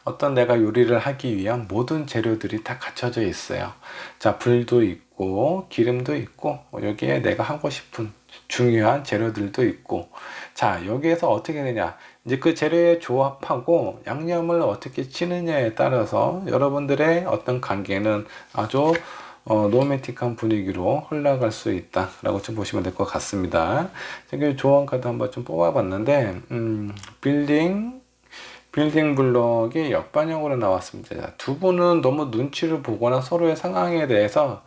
Speaker 1: 어떤 내가 요리를 하기 위한 모든 재료들이 다 갖춰져 있어요. 자, 불도 있고, 기름도 있고, 여기에 내가 하고 싶은 중요한 재료들도 있고, 자, 여기에서 어떻게 되냐. 이제 그 재료의 조합하고 양념을 어떻게 치느냐에 따라서 여러분들의 어떤 관계는 아주 로맨틱한 분위기로 흘러갈 수 있다라고 좀 보시면 될 것 같습니다. 지금 조언 카드 한번 좀 뽑아봤는데, 빌딩 블록이 역반영으로 나왔습니다. 두 분은 너무 눈치를 보거나 서로의 상황에 대해서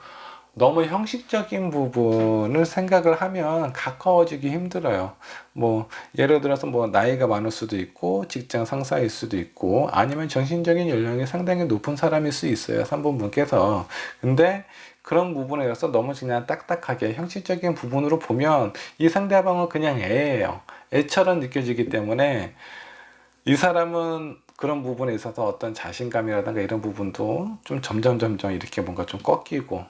Speaker 1: 너무 형식적인 부분을 생각을 하면 가까워지기 힘들어요. 뭐 예를 들어서 뭐 나이가 많을 수도 있고 직장 상사일 수도 있고 아니면 정신적인 연령이 상당히 높은 사람일 수 있어요. 3번 분께서. 근데 그런 부분에 대해서 너무 그냥 딱딱하게 형식적인 부분으로 보면 이 상대방은 그냥 애예요. 애처럼 느껴지기 때문에 이 사람은 그런 부분에 있어서 어떤 자신감이라든가 이런 부분도 좀 점점 이렇게 뭔가 좀 꺾이고,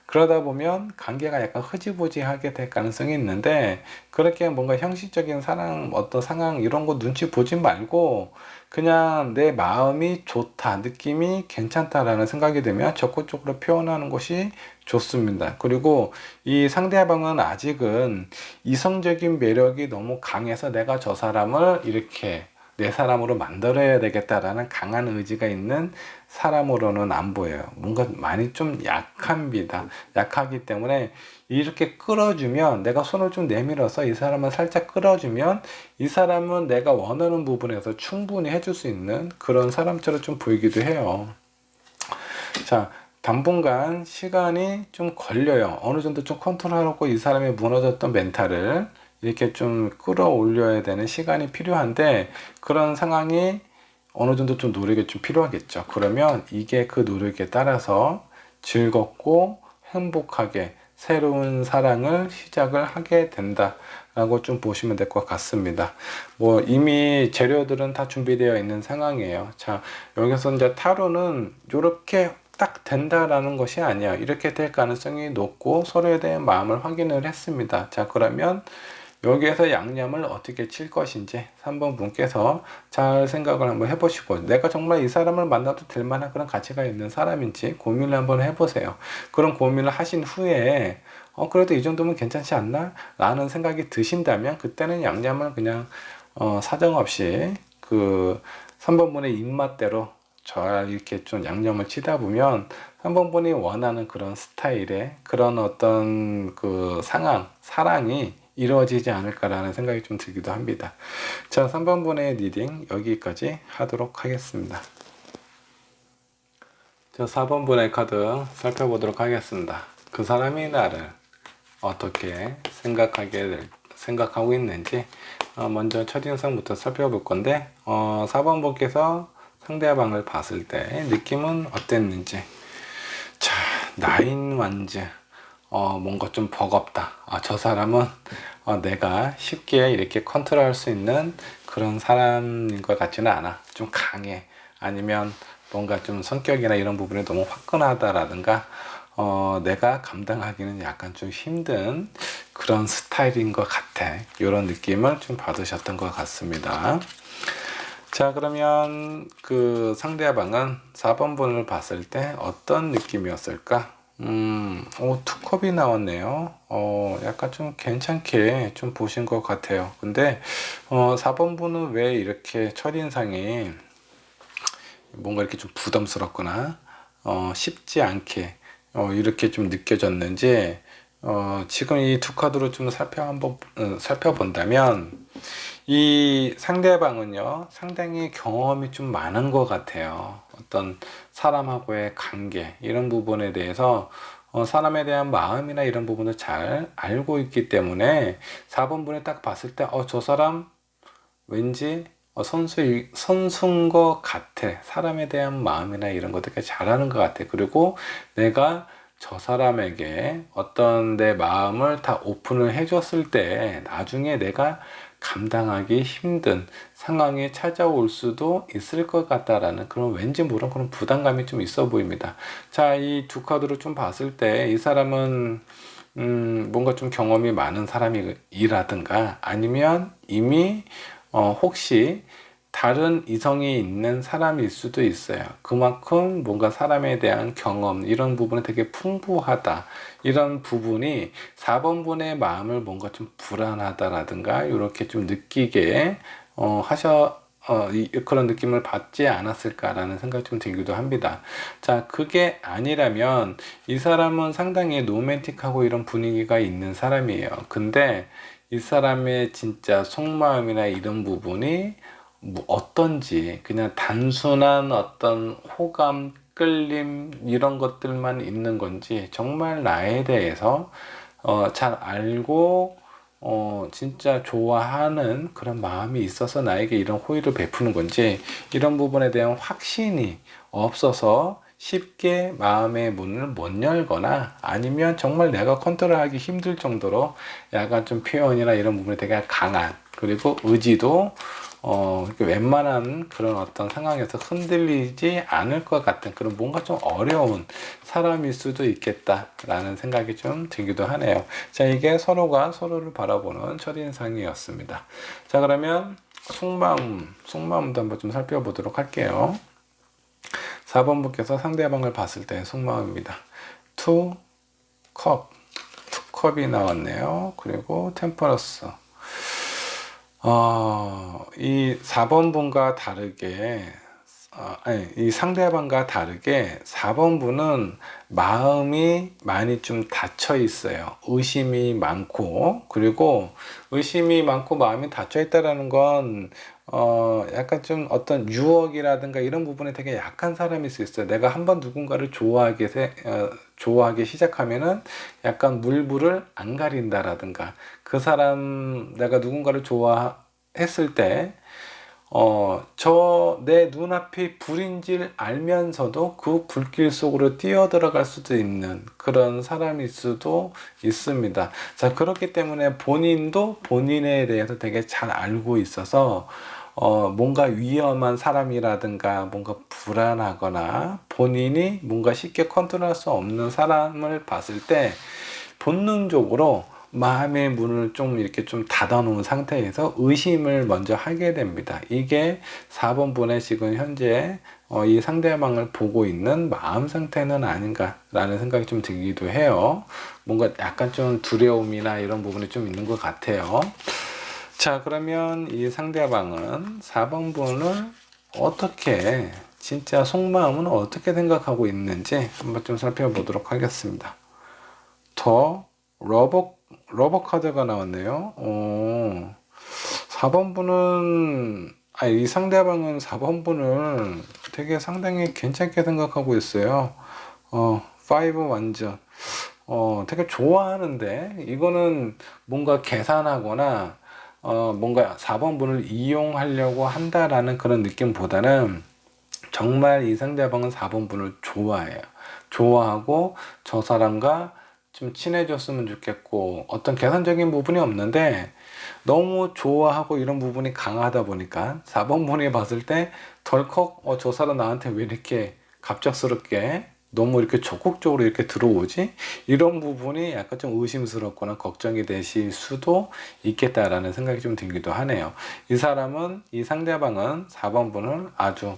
Speaker 1: 그러다 보면 관계가 약간 흐지부지하게 될 가능성이 있는데, 그렇게 뭔가 형식적인 사랑, 어떤 상황, 이런 거 눈치 보지 말고, 그냥 내 마음이 좋다, 느낌이 괜찮다라는 생각이 들면 적극적으로 표현하는 것이 좋습니다. 그리고 이 상대방은 아직은 이성적인 매력이 너무 강해서 내가 저 사람을 이렇게 내 사람으로 만들어야 되겠다라는 강한 의지가 있는 사람으로는 안 보여요. 뭔가 많이 좀 약합니다. 약하기 때문에 이렇게 끌어주면 내가 손을 좀 내밀어서 이 사람을 살짝 끌어주면 이 사람은 내가 원하는 부분에서 충분히 해줄 수 있는 그런 사람처럼 좀 보이기도 해요. 자, 당분간 시간이 좀 걸려요. 어느 정도 좀 컨트롤하고 이 사람의 무너졌던 멘탈을 이렇게 좀 끌어올려야 되는 시간이 필요한데 그런 상황이 어느 정도 좀 노력이 좀 필요하겠죠. 그러면 이게 그 노력에 따라서 즐겁고 행복하게 새로운 사랑을 시작을 하게 된다 라고 좀 보시면 될 것 같습니다. 뭐 이미 재료들은 다 준비되어 있는 상황이에요. 자, 여기서 이제 타로는 이렇게 딱 된다라는 것이 아니야. 이렇게 될 가능성이 높고 서로에 대한 마음을 확인을 했습니다. 자, 그러면 여기에서 양념을 어떻게 칠 것인지 3번 분께서 잘 생각을 한번 해보시고 내가 정말 이 사람을 만나도 될 만한 그런 가치가 있는 사람인지 고민을 한번 해보세요. 그런 고민을 하신 후에 그래도 이 정도면 괜찮지 않나? 라는 생각이 드신다면 그때는 양념을 그냥 사정없이 그 3번 분의 입맛대로 잘 이렇게 좀 양념을 치다 보면 3번 분이 원하는 그런 스타일의 그런 어떤 그 상황, 사랑이 이루어지지 않을까라는 생각이 좀 들기도 합니다. 자, 3번 분의 리딩 여기까지 하도록 하겠습니다. 자, 4번 분의 카드 살펴보도록 하겠습니다. 그 사람이 나를 어떻게 생각하고 있는지 먼저 첫인상부터 살펴볼 건데 4번 분께서 상대방을 봤을 때 느낌은 어땠는지. 자, 나인 완즈 뭔가 좀 버겁다. 저 사람은 내가 쉽게 이렇게 컨트롤할 수 있는 그런 사람인 것 같지는 않아. 좀 강해. 아니면 뭔가 좀 성격이나 이런 부분이 너무 화끈하다라든가 내가 감당하기는 약간 좀 힘든 그런 스타일인 것 같아. 이런 느낌을 좀 받으셨던 것 같습니다. 자, 그러면 그 상대방은 4번 분을 봤을 때 어떤 느낌이었을까? 두 컵이 나왔네요. 약간 좀 괜찮게 좀 보신 것 같아요. 근데, 4번 분은 왜 이렇게 첫인상이 뭔가 이렇게 좀 부담스럽거나, 쉽지 않게, 이렇게 좀 느껴졌는지, 지금 이 두 카드로 좀 살펴본다면, 이 상대방은요, 상당히 경험이 좀 많은 것 같아요. 어떤 사람하고의 관계, 이런 부분에 대해서, 사람에 대한 마음이나 이런 부분을 잘 알고 있기 때문에 4번 분에 딱 봤을 때, 저 사람 왠지 선수인 것 같아. 사람에 대한 마음이나 이런 것들 되게 잘하는 것 같아. 그리고 내가 저 사람에게 어떤 내 마음을 다 오픈을 해줬을 때 나중에 내가 감당하기 힘든 상황이 찾아올 수도 있을 것 같다라는 그런 왠지 모르는 그런 부담감이 좀 있어 보입니다. 자, 이 두 카드로 좀 봤을 때 이 사람은 뭔가 좀 경험이 많은 사람이라든가 아니면 이미 혹시 다른 이성이 있는 사람일 수도 있어요. 그만큼 뭔가 사람에 대한 경험, 이런 부분이 되게 풍부하다. 이런 부분이 4번분의 마음을 뭔가 좀 불안하다라든가, 이렇게 좀 느끼게, 그런 느낌을 받지 않았을까라는 생각이 좀 들기도 합니다. 자, 그게 아니라면 이 사람은 상당히 로맨틱하고 이런 분위기가 있는 사람이에요. 근데 이 사람의 진짜 속마음이나 이런 부분이 뭐 어떤지, 그냥 단순한 어떤 호감, 끌림 이런 것들만 있는 건지, 정말 나에 대해서 잘 알고 진짜 좋아하는 그런 마음이 있어서 나에게 이런 호의를 베푸는 건지, 이런 부분에 대한 확신이 없어서 쉽게 마음의 문을 못 열거나, 아니면 정말 내가 컨트롤하기 힘들 정도로 약간 좀 표현이나 이런 부분이 되게 강한, 그리고 의지도 웬만한 그런 어떤 상황에서 흔들리지 않을 것 같은 그런 뭔가 좀 어려운 사람일 수도 있겠다라는 생각이 좀 들기도 하네요. 자, 이게 서로가 서로를 바라보는 첫인상이었습니다. 자, 그러면 속마음도 한번 좀 살펴보도록 할게요. 4번 분께서 상대방을 봤을 때 속마음입니다. 투 컵이 나왔네요. 그리고 템퍼러스. 이 4번 분과 다르게, 이 상대방과 다르게 4번 분은 마음이 많이 좀 닫혀 있어요. 의심이 많고, 그리고 의심이 많고 마음이 닫혀 있다라는 건, 약간 좀 어떤 유혹이라든가 이런 부분에 되게 약한 사람일 수 있어요. 내가 한번 누군가를 좋아하기 시작하면은 약간 물불을 안 가린다라든가, 그 사람, 내가 누군가를 좋아했을 때, 내 눈앞이 불인 줄 알면서도 그 불길 속으로 뛰어 들어갈 수도 있는 그런 사람일 수도 있습니다. 자, 그렇기 때문에 본인도 본인에 대해서 되게 잘 알고 있어서, 뭔가 위험한 사람이라든가 뭔가 불안하거나 본인이 뭔가 쉽게 컨트롤할 수 없는 사람을 봤을 때 본능적으로 마음의 문을 좀 이렇게 좀 닫아 놓은 상태에서 의심을 먼저 하게 됩니다. 이게 4번 분의 지금 현재 이 상대방을 보고 있는 마음 상태는 아닌가라는 생각이 좀 들기도 해요. 뭔가 약간 좀 두려움이나 이런 부분이 좀 있는 것 같아요. 자, 그러면 이 상대방은 4번 분을 어떻게, 진짜 속마음은 어떻게 생각하고 있는지 한번 좀 살펴보도록 하겠습니다. 더 러버 카드가 나왔네요. 4번 분은, 이 상대방은 4번 분을 되게 상당히 괜찮게 생각하고 있어요. 5 완전. 되게 좋아하는데, 이거는 뭔가 계산하거나, 뭔가 4번 분을 이용하려고 한다라는 그런 느낌보다는 정말 이 상대방은 4번 분을 좋아해요. 좋아하고 저 사람과 좀 친해졌으면 좋겠고, 어떤 계산적인 부분이 없는데 너무 좋아하고 이런 부분이 강하다 보니까 4번 분이 봤을 때 덜컥 저 사람 나한테 왜 이렇게 갑작스럽게 너무 이렇게 적극적으로 이렇게 들어오지? 이런 부분이 약간 좀 의심스럽거나 걱정이 되실 수도 있겠다라는 생각이 좀 들기도 하네요. 이 상대방은 4번 분을 아주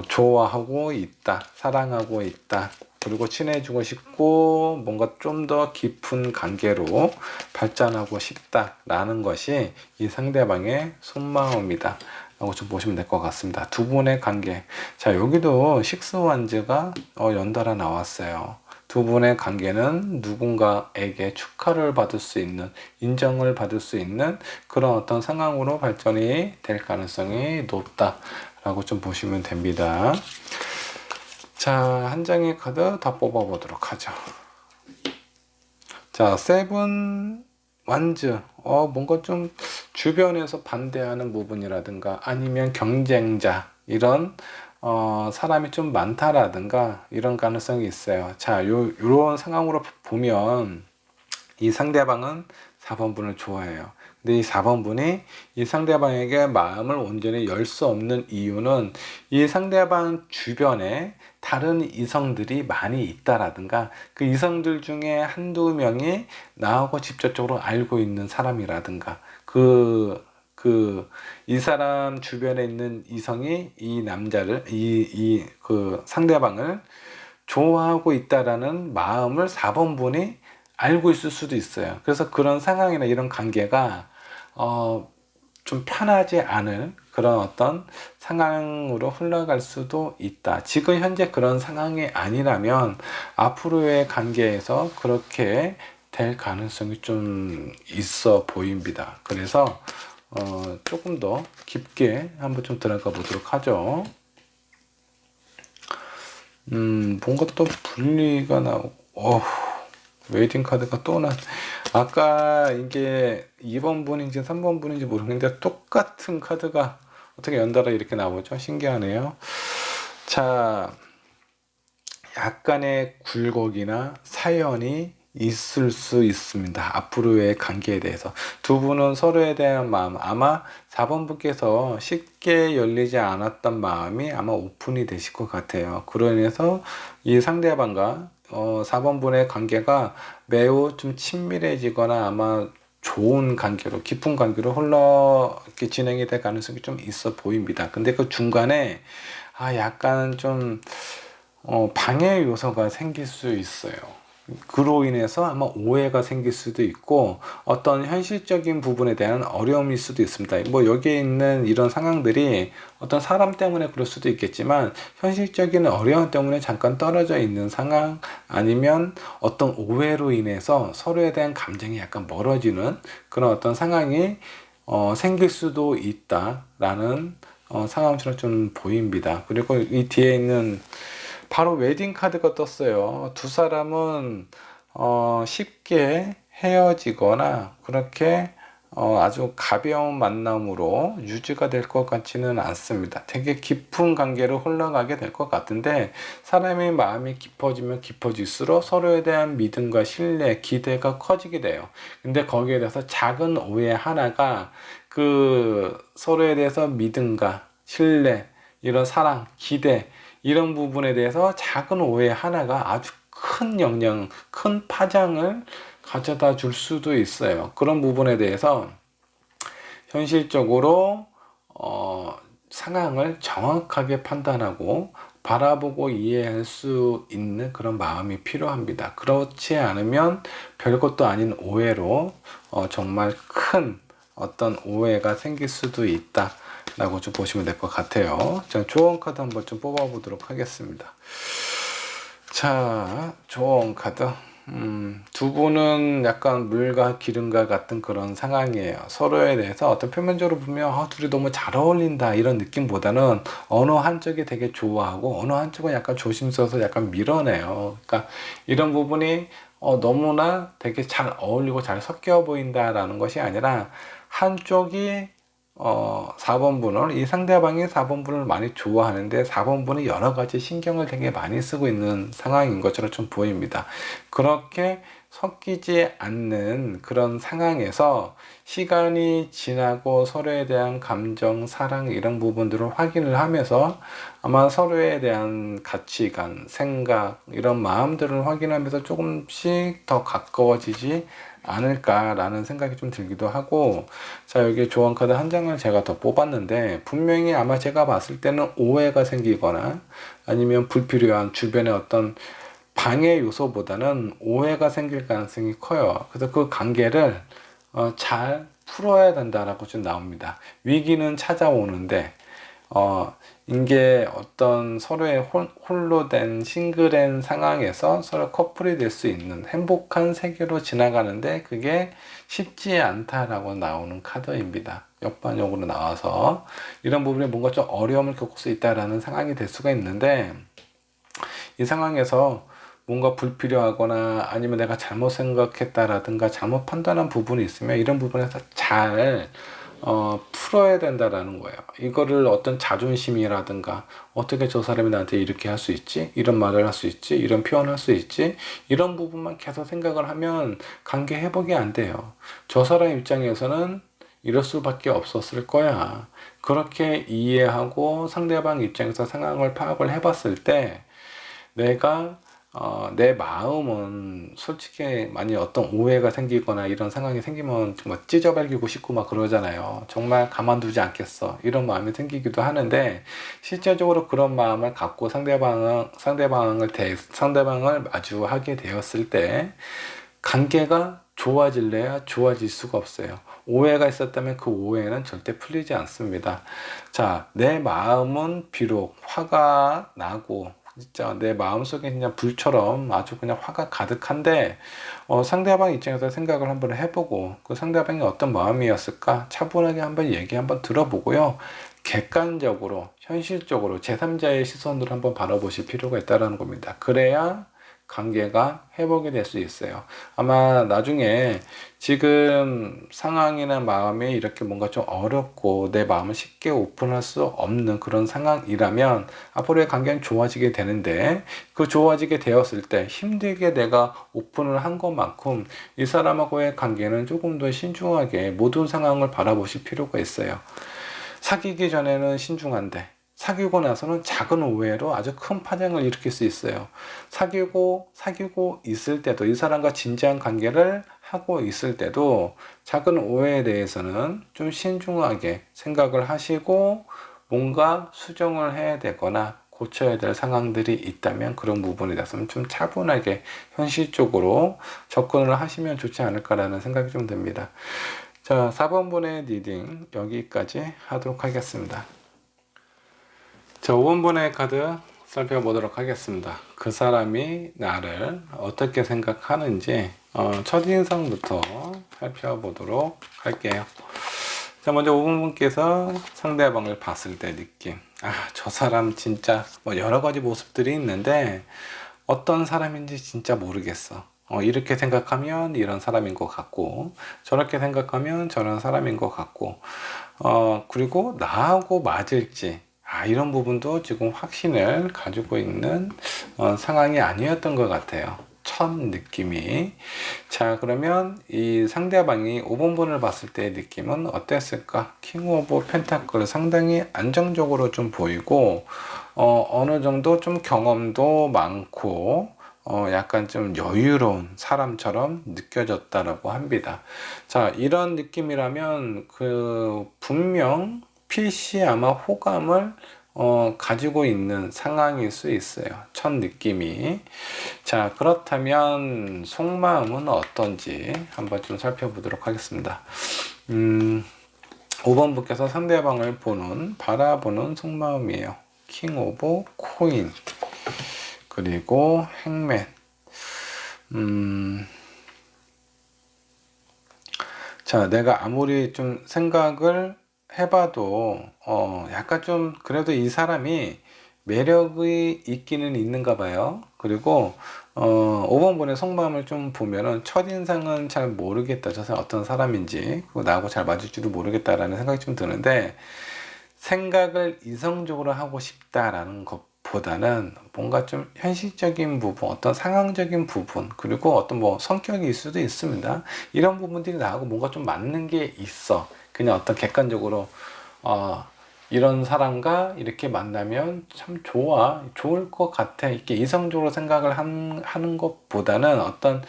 Speaker 1: 좋아하고 있다, 사랑하고 있다, 그리고 친해지고 싶고 뭔가 좀 더 깊은 관계로 발전하고 싶다라는 것이 이 상대방의 속마음이다 라고 좀 보시면 될 것 같습니다. 두 분의 관계. 자, 여기도 식스완즈가 연달아 나왔어요. 두 분의 관계는 누군가에게 축하를 받을 수 있는, 인정을 받을 수 있는 그런 어떤 상황으로 발전이 될 가능성이 높다 라고 좀 보시면 됩니다. 자, 한 장의 카드 다 뽑아 보도록 하죠. 자, 세븐 완즈, 뭔가 좀 주변에서 반대하는 부분이라든가 아니면 경쟁자, 이런, 사람이 좀 많다라든가 이런 가능성이 있어요. 자, 요런 상황으로 보면 이 상대방은 4번 분을 좋아해요. 근데 이 4번 분이 이 상대방에게 마음을 온전히 열 수 없는 이유는 이 상대방 주변에 다른 이성들이 많이 있다라든가 그 이성들 중에 한두 명이 나하고 직접적으로 알고 있는 사람이라든가 이 사람 주변에 있는 이성이 이 남자를, 그 상대방을 좋아하고 있다라는 마음을 4번 분이 알고 있을 수도 있어요. 그래서 그런 상황이나 이런 관계가 좀 편하지 않은 그런 어떤 상황으로 흘러갈 수도 있다. 지금 현재 그런 상황이 아니라면 앞으로의 관계에서 그렇게 될 가능성이 좀 있어 보입니다. 그래서 조금 더 깊게 한번 좀 들어가 보도록 하죠. 뭔가 또 분리가 나오고, 웨이팅 카드가 또 아까 이게 2번 분인지 3번 분인지 모르겠는데 똑같은 카드가 어떻게 연달아 이렇게 나오죠? 신기하네요. 자, 약간의 굴곡이나 사연이 있을 수 있습니다. 앞으로의 관계에 대해서. 두 분은 서로에 대한 마음, 아마 4번 분께서 쉽게 열리지 않았던 마음이 아마 오픈이 되실 것 같아요. 그로 인해서 이 상대방과 4번 분의 관계가 매우 좀 친밀해지거나 아마 좋은 관계로, 깊은 관계로 이렇게 진행이 될 가능성이 좀 있어 보입니다. 근데 그 중간에 약간 좀 방해 요소가 생길 수 있어요. 그로 인해서 아마 오해가 생길 수도 있고 어떤 현실적인 부분에 대한 어려움일 수도 있습니다. 뭐 여기에 있는 이런 상황들이 어떤 사람 때문에 그럴 수도 있겠지만 현실적인 어려움 때문에 잠깐 떨어져 있는 상황, 아니면 어떤 오해로 인해서 서로에 대한 감정이 약간 멀어지는 그런 어떤 상황이 생길 수도 있다라는 상황처럼 좀 보입니다. 그리고 이 뒤에 있는 바로 웨딩 카드가 떴어요. 두 사람은 쉽게 헤어지거나 그렇게 아주 가벼운 만남으로 유지가 될 것 같지는 않습니다. 되게 깊은 관계로 흘러가게 될 것 같은데, 사람의 마음이 깊어지면 깊어질수록 서로에 대한 믿음과 신뢰, 기대가 커지게 돼요. 근데 거기에 대해서 작은 오해 하나가 그 서로에 대해서 믿음과 신뢰, 이런 사랑, 기대, 이런 부분에 대해서 작은 오해 하나가 아주 큰 영향, 큰 파장을 가져다 줄 수도 있어요. 그런 부분에 대해서 현실적으로 상황을 정확하게 판단하고 바라보고 이해할 수 있는 그런 마음이 필요합니다. 그렇지 않으면 별것도 아닌 오해로 정말 큰 어떤 오해가 생길 수도 있다 라고 좀 보시면 될 것 같아요. 자, 조언 카드 한번 좀 뽑아 보도록 하겠습니다. 자, 조언 카드. 두 분은 약간 물과 기름과 같은 그런 상황이에요. 서로에 대해서 어떤 표면적으로 보면 둘이 너무 잘 어울린다 이런 느낌보다는 어느 한쪽이 되게 좋아하고 어느 한쪽은 약간 조심스러워서 약간 밀어내요. 그러니까 이런 부분이 너무나 되게 잘 어울리고 잘 섞여 보인다라는 것이 아니라 한쪽이 4번 분을, 이 상대방이 4번 분을 많이 좋아하는데 4번 분이 여러 가지 신경을 되게 많이 쓰고 있는 상황인 것처럼 좀 보입니다. 그렇게 섞이지 않는 그런 상황에서 시간이 지나고 서로에 대한 감정, 사랑 이런 부분들을 확인을 하면서 아마 서로에 대한 가치관, 생각 이런 마음들을 확인하면서 조금씩 더 가까워지지 않을까라는 생각이 좀 들기도 하고, 자, 여기 조언 카드 한 장을 제가 더 뽑았는데 분명히 아마 제가 봤을 때는 오해가 생기거나 아니면 불필요한 주변의 어떤 방해 요소보다는 오해가 생길 가능성이 커요. 그래서 그 관계를 잘 풀어야 된다라고 좀 나옵니다. 위기는 찾아오는데 이게 어떤 서로의 홀로 된 싱글된 상황에서 서로 커플이 될 수 있는 행복한 세계로 지나가는데 그게 쉽지 않다라고 나오는 카드입니다. 역반역으로 나와서 이런 부분에 뭔가 좀 어려움을 겪을 수 있다라는 상황이 될 수가 있는데, 이 상황에서 뭔가 불필요하거나 아니면 내가 잘못 생각했다라든가 잘못 판단한 부분이 있으면 이런 부분에서 잘 풀어야 된다라는 거예요. 이거를 어떤 자존심이라든가 어떻게 저 사람이 나한테 이렇게 할 수 있지? 이런 말을 할 수 있지? 이런 표현을 할 수 있지? 이런 부분만 계속 생각을 하면 관계 회복이 안 돼요. 저 사람 입장에서는 이럴 수밖에 없었을 거야. 그렇게 이해하고 상대방 입장에서 상황을 파악을 해봤을 때 내가 내 마음은 솔직히 만약 어떤 오해가 생기거나 이런 상황이 생기면 정말 찢어발기고 싶고 막 그러잖아요. 정말 가만두지 않겠어. 이런 마음이 생기기도 하는데 실제적으로 그런 마음을 갖고 상대방을 마주하게 되었을 때 관계가 좋아질래야 좋아질 수가 없어요. 오해가 있었다면 그 오해는 절대 풀리지 않습니다. 자, 내 마음은 비록 화가 나고 진짜 내 마음속에 그냥 불처럼 아주 그냥 화가 가득한데 상대방 입장에서 생각을 한번 해보고 그 상대방이 어떤 마음이었을까 차분하게 한번 얘기 한번 들어보고요. 객관적으로 현실적으로 제3자의 시선으로 한번 바라보실 필요가 있다는 겁니다. 그래야 관계가 회복이 될 수 있어요. 아마 나중에 지금 상황이나 마음이 이렇게 뭔가 좀 어렵고 내 마음을 쉽게 오픈할 수 없는 그런 상황이라면 앞으로의 관계는 좋아지게 되는데 그 좋아지게 되었을 때 힘들게 내가 오픈을 한 것만큼 이 사람하고의 관계는 조금 더 신중하게 모든 상황을 바라보실 필요가 있어요. 사귀기 전에는 신중한데 사귀고 나서는 작은 오해로 아주 큰 파장을 일으킬 수 있어요. 사귀고 있을 때도 이 사람과 진지한 관계를 하고 있을 때도 작은 오해에 대해서는 좀 신중하게 생각을 하시고 뭔가 수정을 해야 되거나 고쳐야 될 상황들이 있다면 그런 부분에 대해서는 좀 차분하게 현실적으로 접근을 하시면 좋지 않을까라는 생각이 좀 듭니다. 자, 4번분의 리딩 여기까지 하도록 하겠습니다. 자, 5번분의 카드 살펴보도록 하겠습니다. 그 사람이 나를 어떻게 생각하는지 첫인상부터 살펴보도록 할게요. 자, 먼저 5번분께서 상대방을 봤을 때 느낌. 저 사람 진짜 뭐 여러 가지 모습들이 있는데 어떤 사람인지 진짜 모르겠어. 이렇게 생각하면 이런 사람인 것 같고 저렇게 생각하면 저런 사람인 것 같고 그리고 나하고 맞을지 이런 부분도 지금 확신을 가지고 있는 상황이 아니었던 것 같아요. 첫 느낌이. 자, 그러면 이 상대방이 5번분을 봤을 때의 느낌은 어땠을까? 킹 오브 펜타클 상당히 안정적으로 좀 보이고 어느 정도 좀 경험도 많고 약간 좀 여유로운 사람처럼 느껴졌다라고 합니다. 자, 이런 느낌이라면 분명 필시 아마 호감을 가지고 있는 상황일 수 있어요. 첫 느낌이. 자, 그렇다면 속마음은 어떤지 한번 좀 살펴보도록 하겠습니다. 5번분께서 상대방을 바라보는 속마음이에요. 킹 오브 코인 그리고 행맨. 자, 내가 아무리 좀 생각을 해봐도 약간 좀 그래도 이 사람이 매력이 있기는 있는가 봐요. 그리고 5번분의 속마음을 좀 보면은 첫인상은 잘 모르겠다. 저 사람 어떤 사람인지 그리고 나하고 잘 맞을지도 모르겠다라는 생각이 좀 드는데 생각을 이성적으로 하고 싶다라는 것보다는 뭔가 좀 현실적인 부분, 어떤 상황적인 부분, 그리고 어떤 뭐 성격일 수도 있습니다. 이런 부분들이 나하고 뭔가 좀 맞는 게 있어. 그냥 어떤 객관적으로 이런 사람과 이렇게 만나면 참 좋을 것 같아. 이렇게 이성적으로 생각을 하는 것보다는 어떤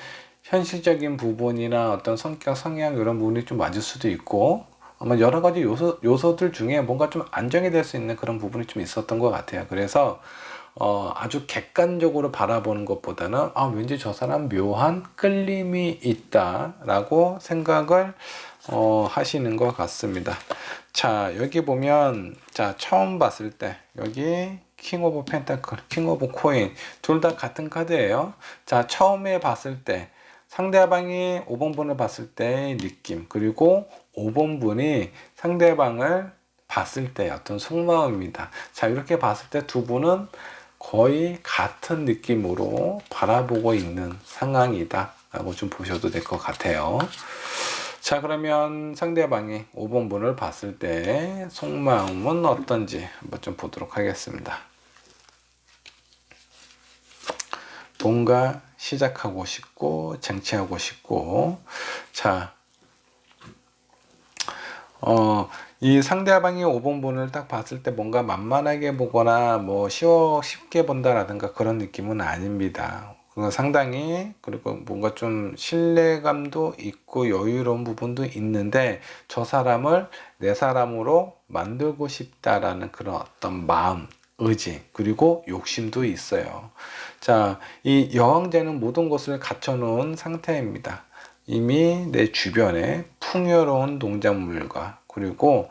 Speaker 1: 현실적인 부분이나 어떤 성격, 성향 이런 부분이 좀 맞을 수도 있고 아마 여러 가지 요소들 중에 뭔가 좀 안정이 될 수 있는 그런 부분이 좀 있었던 것 같아요. 그래서 아주 객관적으로 바라보는 것보다는 왠지 저 사람 묘한 끌림이 있다라고 생각을 하시는 것 같습니다. 자, 여기 보면 자, 처음 봤을 때 여기 킹 오브 펜타클, 킹 오브 코인 둘 다 같은 카드예요. 자, 처음에 봤을 때 상대방이 5번분을 봤을 때의 느낌 그리고 5번분이 상대방을 봤을 때 어떤 속마음입니다. 자, 이렇게 봤을 때 두 분은 거의 같은 느낌으로 바라보고 있는 상황이다 라고 좀 보셔도 될 것 같아요. 자, 그러면 상대방이 5번 분을 봤을 때 속마음은 어떤지 한번 좀 보도록 하겠습니다. 뭔가 시작하고 싶고 쟁취하고 싶고, 자, 이 상대방이 5번 분을 딱 봤을 때 뭔가 만만하게 보거나 뭐 쉽게 본다라든가 그런 느낌은 아닙니다. 상당히, 그리고 뭔가 좀 신뢰감도 있고 여유로운 부분도 있는데, 저 사람을 내 사람으로 만들고 싶다라는 그런 어떤 마음, 의지, 그리고 욕심도 있어요. 자, 이 여왕제는 모든 것을 갖춰놓은 상태입니다. 이미 내 주변에 풍요로운 농작물과, 그리고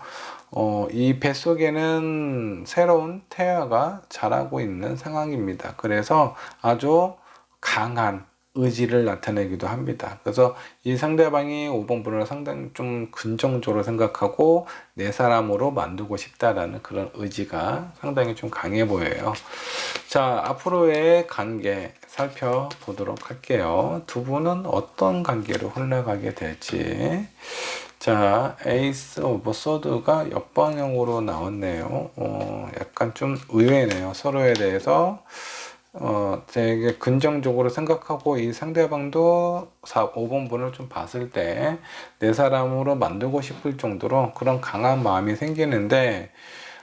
Speaker 1: 이 뱃속에는 새로운 태아가 자라고 있는 상황입니다. 그래서 아주 강한 의지를 나타내기도 합니다. 그래서 이 상대방이 5번 분을 상당히 좀 긍정적으로 생각하고 내 사람으로 만들고 싶다라는 그런 의지가 상당히 좀 강해 보여요. 자, 앞으로의 관계 살펴보도록 할게요. 두 분은 어떤 관계로 흘러가게 될지. 자, 에이스 오브 소드가 역방향으로 나왔네요. 약간 좀 의외네요. 서로에 대해서 되게 긍정적으로 생각하고, 이 상대방도 5번 분을 좀 봤을 때 내 사람으로 만들고 싶을 정도로 그런 강한 마음이 생기는데,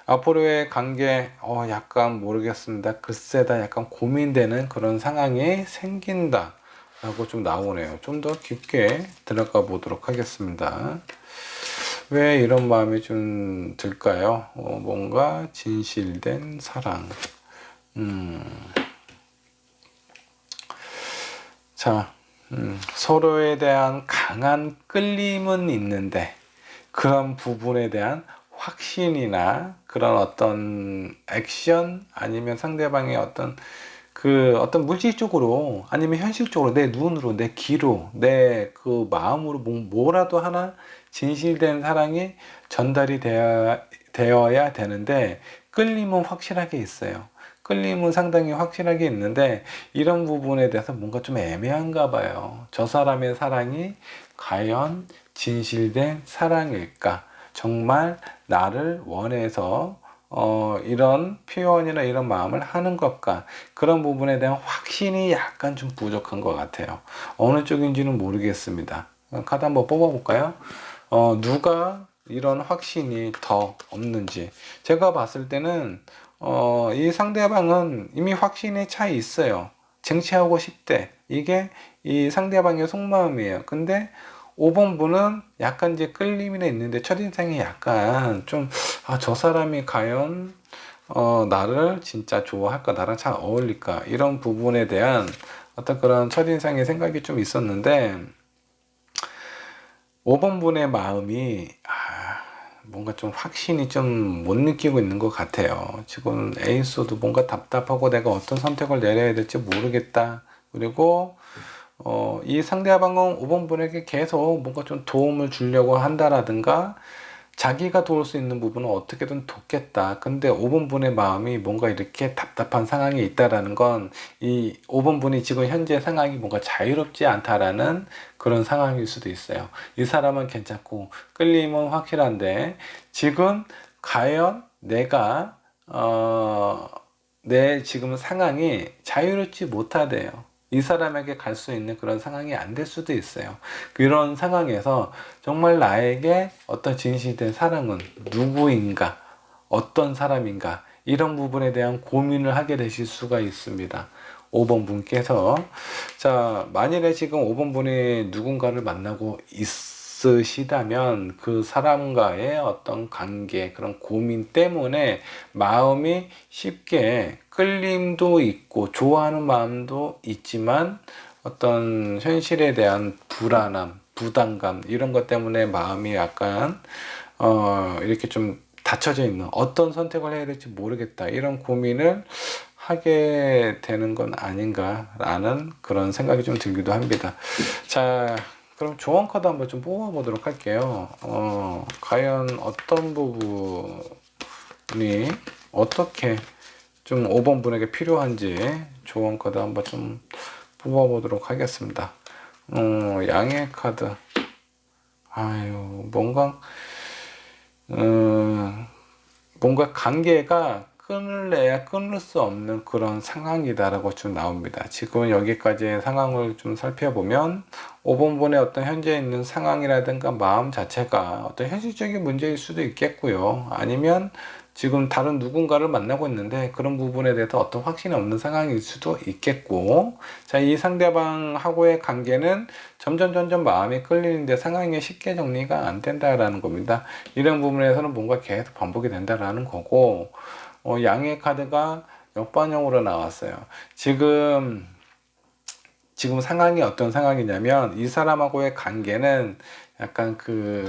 Speaker 1: 앞으로의 관계 약간 모르겠습니다. 글쎄다, 약간 고민되는 그런 상황이 생긴다 라고 좀 나오네요. 좀 더 깊게 들어가 보도록 하겠습니다. 왜 이런 마음이 좀 들까요? 뭔가 진실된 사랑. 자, 서로에 대한 강한 끌림은 있는데, 그런 부분에 대한 확신이나 그런 어떤 액션, 아니면 상대방의 어떤 물질적으로 아니면 현실적으로 내 눈으로, 내 귀로, 내 그 마음으로 뭐라도 하나 진실된 사랑이 전달이 되어야 되는데, 끌림은 확실하게 있어요. 끌림은 상당히 확실하게 있는데, 이런 부분에 대해서 뭔가 좀 애매한가 봐요. 저 사람의 사랑이 과연 진실된 사랑일까? 정말 나를 원해서 이런 표현이나 이런 마음을 하는 것과, 그런 부분에 대한 확신이 약간 좀 부족한 것 같아요. 어느 쪽인지는 모르겠습니다. 카드 한번 뽑아볼까요? 누가 이런 확신이 더 없는지. 제가 봤을 때는 이 상대방은 이미 확신에 차 있어요. 쟁취하고 싶대. 이게 이 상대방의 속마음이에요. 근데 5번 분은 약간 이제 끌림이 있는데, 첫인상이 약간 좀, 저 사람이 과연 나를 진짜 좋아할까, 나랑 잘 어울릴까, 이런 부분에 대한 어떤 그런 첫인상의 생각이 좀 있었는데, 5번 분의 마음이 뭔가 좀 확신이 좀 못 느끼고 있는 것 같아요. 지금 에이스도 뭔가 답답하고 내가 어떤 선택을 내려야 될지 모르겠다. 그리고 이 상대방은 5번 분에게 계속 뭔가 좀 도움을 주려고 한다라든가, 자기가 도울 수 있는 부분은 어떻게든 돕겠다. 근데 5번 분의 마음이 뭔가 이렇게 답답한 상황에 있다라는 건, 이 5번 분이 지금 현재 상황이 뭔가 자유롭지 않다라는 그런 상황일 수도 있어요. 이 사람은 괜찮고 끌림은 확실한데, 지금 과연 내가 내 지금 상황이 자유롭지 못하대요. 이 사람에게 갈 수 있는 그런 상황이 안 될 수도 있어요. 그런 상황에서 정말 나에게 어떤 진실된 사랑은 누구인가, 어떤 사람인가, 이런 부분에 대한 고민을 하게 되실 수가 있습니다. 5번 분께서. 자, 만일에 지금 5번 분이 누군가를 만나고 있으시다면, 그 사람과의 어떤 관계, 그런 고민 때문에 마음이 쉽게 끌림도 있고 좋아하는 마음도 있지만, 어떤 현실에 대한 불안함, 부담감, 이런 것 때문에 마음이 약간 이렇게 좀 닫혀져 있는, 어떤 선택을 해야 될지 모르겠다, 이런 고민을 하게 되는 건 아닌가라는 그런 생각이 좀 들기도 합니다. 자, 그럼 조언 카드 한번 좀 뽑아보도록 할게요. 과연 어떤 부분이 어떻게 좀 5번 분에게 필요한지 조언 카드 한번 좀 뽑아보도록 하겠습니다. 양의 카드. 아유, 뭔가 관계가 끊을래야 끊을 수 없는 그런 상황이다라고 좀 나옵니다. 지금 여기까지의 상황을 좀 살펴보면 5번분의 어떤 현재 있는 상황이라든가 마음 자체가 어떤 현실적인 문제일 수도 있겠고요. 아니면 지금 다른 누군가를 만나고 있는데 그런 부분에 대해서 어떤 확신이 없는 상황일 수도 있겠고, 자, 이 상대방하고의 관계는 점점 마음이 끌리는데 상황이 쉽게 정리가 안 된다라는 겁니다. 이런 부분에서는 뭔가 계속 반복이 된다라는 거고, 양의 카드가 역반영으로 나왔어요. 지금 상황이 어떤 상황이냐면 이 사람하고의 관계는 약간 그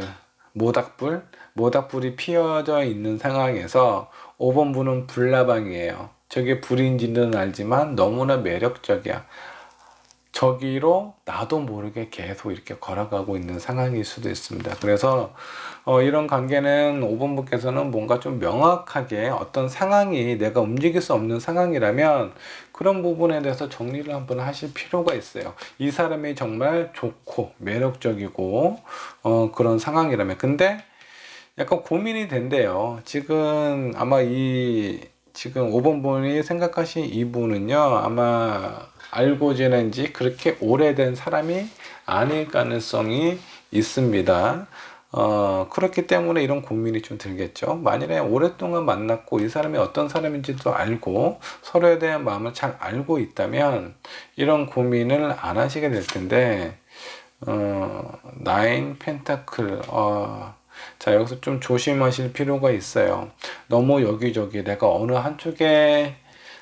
Speaker 1: 모닥불이 피어져 있는 상황에서 5번 분은 불나방이에요. 저게 불인지는 알지만 너무나 매력적이야. 저기로 나도 모르게 계속 이렇게 걸어가고 있는 상황일 수도 있습니다. 그래서 이런 관계는 5번 분께서는 뭔가 좀 명확하게 어떤 상황이 내가 움직일 수 없는 상황이라면 그런 부분에 대해서 정리를 한번 하실 필요가 있어요. 이 사람이 정말 좋고 매력적이고 그런 상황이라면. 근데 약간 고민이 된대요. 지금 아마 지금 5번 분이 생각하신 이분은요, 아마 알고 지낸 지 그렇게 오래된 사람이 아닐 가능성이 있습니다. 그렇기 때문에 이런 고민이 좀 들겠죠. 만일에 오랫동안 만났고 이 사람이 어떤 사람인지도 알고 서로에 대한 마음을 잘 알고 있다면 이런 고민을 안 하시게 될 텐데, 나인 펜타클, 자, 여기서 좀 조심하실 필요가 있어요. 너무 여기저기 내가 어느 한쪽에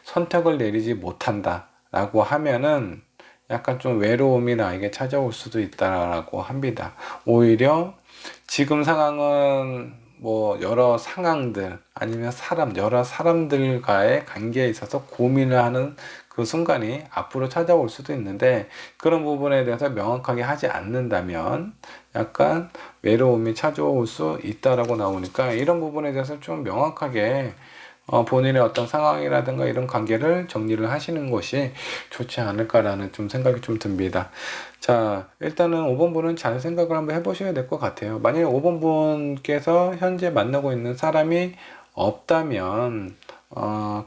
Speaker 1: 선택을 내리지 못한다 라고 하면은 약간 좀 외로움이 나에게 찾아올 수도 있다라고 합니다. 오히려 지금 상황은 뭐 여러 상황들 아니면 여러 사람들과의 관계에 있어서 고민을 하는 그 순간이 앞으로 찾아올 수도 있는데, 그런 부분에 대해서 명확하게 하지 않는다면 약간 외로움이 찾아올 수 있다라고 나오니까 이런 부분에 대해서 좀 명확하게 본인의 어떤 상황이라든가 이런 관계를 정리를 하시는 것이 좋지 않을까라는 좀 생각이 좀 듭니다. 자, 일단은 5번 분은 잘 생각을 한번 해보셔야 될 것 같아요. 만약에 5번 분께서 현재 만나고 있는 사람이 없다면,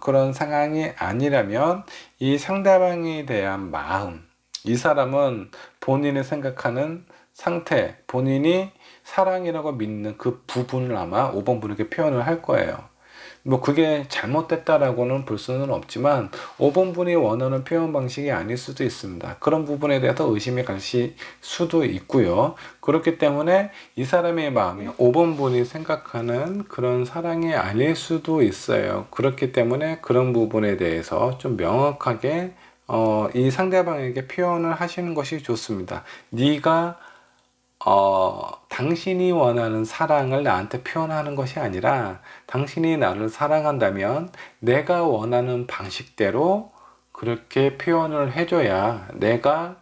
Speaker 1: 그런 상황이 아니라면 이 상대방에 대한 마음, 이 사람은 본인이 생각하는 상태, 본인이 사랑이라고 믿는 그 부분을 아마 5번 분에게 표현을 할 거예요. 뭐 그게 잘못됐다라고는 볼 수는 없지만 5번 분이 원하는 표현 방식이 아닐 수도 있습니다. 그런 부분에 대해서 의심이 가실 수도 있고요. 그렇기 때문에 이 사람의 마음이 5번 분이 생각하는 그런 사랑이 아닐 수도 있어요. 그렇기 때문에 그런 부분에 대해서 좀 명확하게 이 상대방에게 표현을 하시는 것이 좋습니다. 네가 당신이 원하는 사랑을 나한테 표현하는 것이 아니라 당신이 나를 사랑한다면 내가 원하는 방식대로 그렇게 표현을 해줘야 내가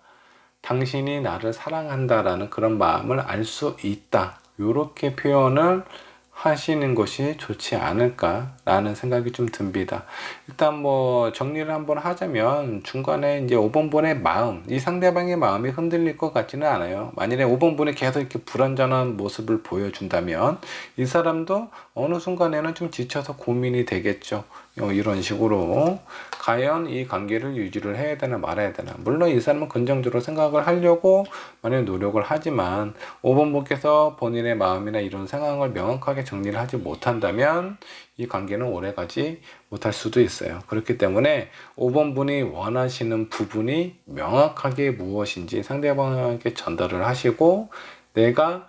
Speaker 1: 당신이 나를 사랑한다라는 그런 마음을 알 수 있다. 이렇게 표현을 하시는 것이 좋지 않을까라는 생각이 좀 듭니다. 일단 뭐 정리를 한번 하자면 중간에 이제 5번 분의 마음, 이 상대방의 마음이 흔들릴 것 같지는 않아요. 만일에 5번 분이 계속 이렇게 불완전한 모습을 보여준다면 이 사람도 어느 순간에는 좀 지쳐서 고민이 되겠죠. 이런 식으로 과연 이 관계를 유지를 해야 되나 말아야 되나. 물론 이 사람은 긍정적으로 생각을 하려고 많이 노력을 하지만 5번 분께서 본인의 마음이나 이런 상황을 명확하게 정리를 하지 못한다면 이 관계는 오래가지 못할 수도 있어요. 그렇기 때문에 5번 분이 원하시는 부분이 명확하게 무엇인지 상대방에게 전달을 하시고, 내가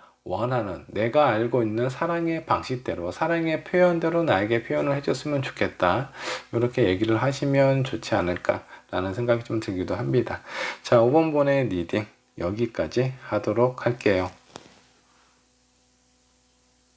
Speaker 1: 알고 있는 사랑의 방식대로, 사랑의 표현대로 나에게 표현을 해줬으면 좋겠다. 이렇게 얘기를 하시면 좋지 않을까라는 생각이 좀 들기도 합니다. 자, 5번 분의 리딩 여기까지 하도록 할게요.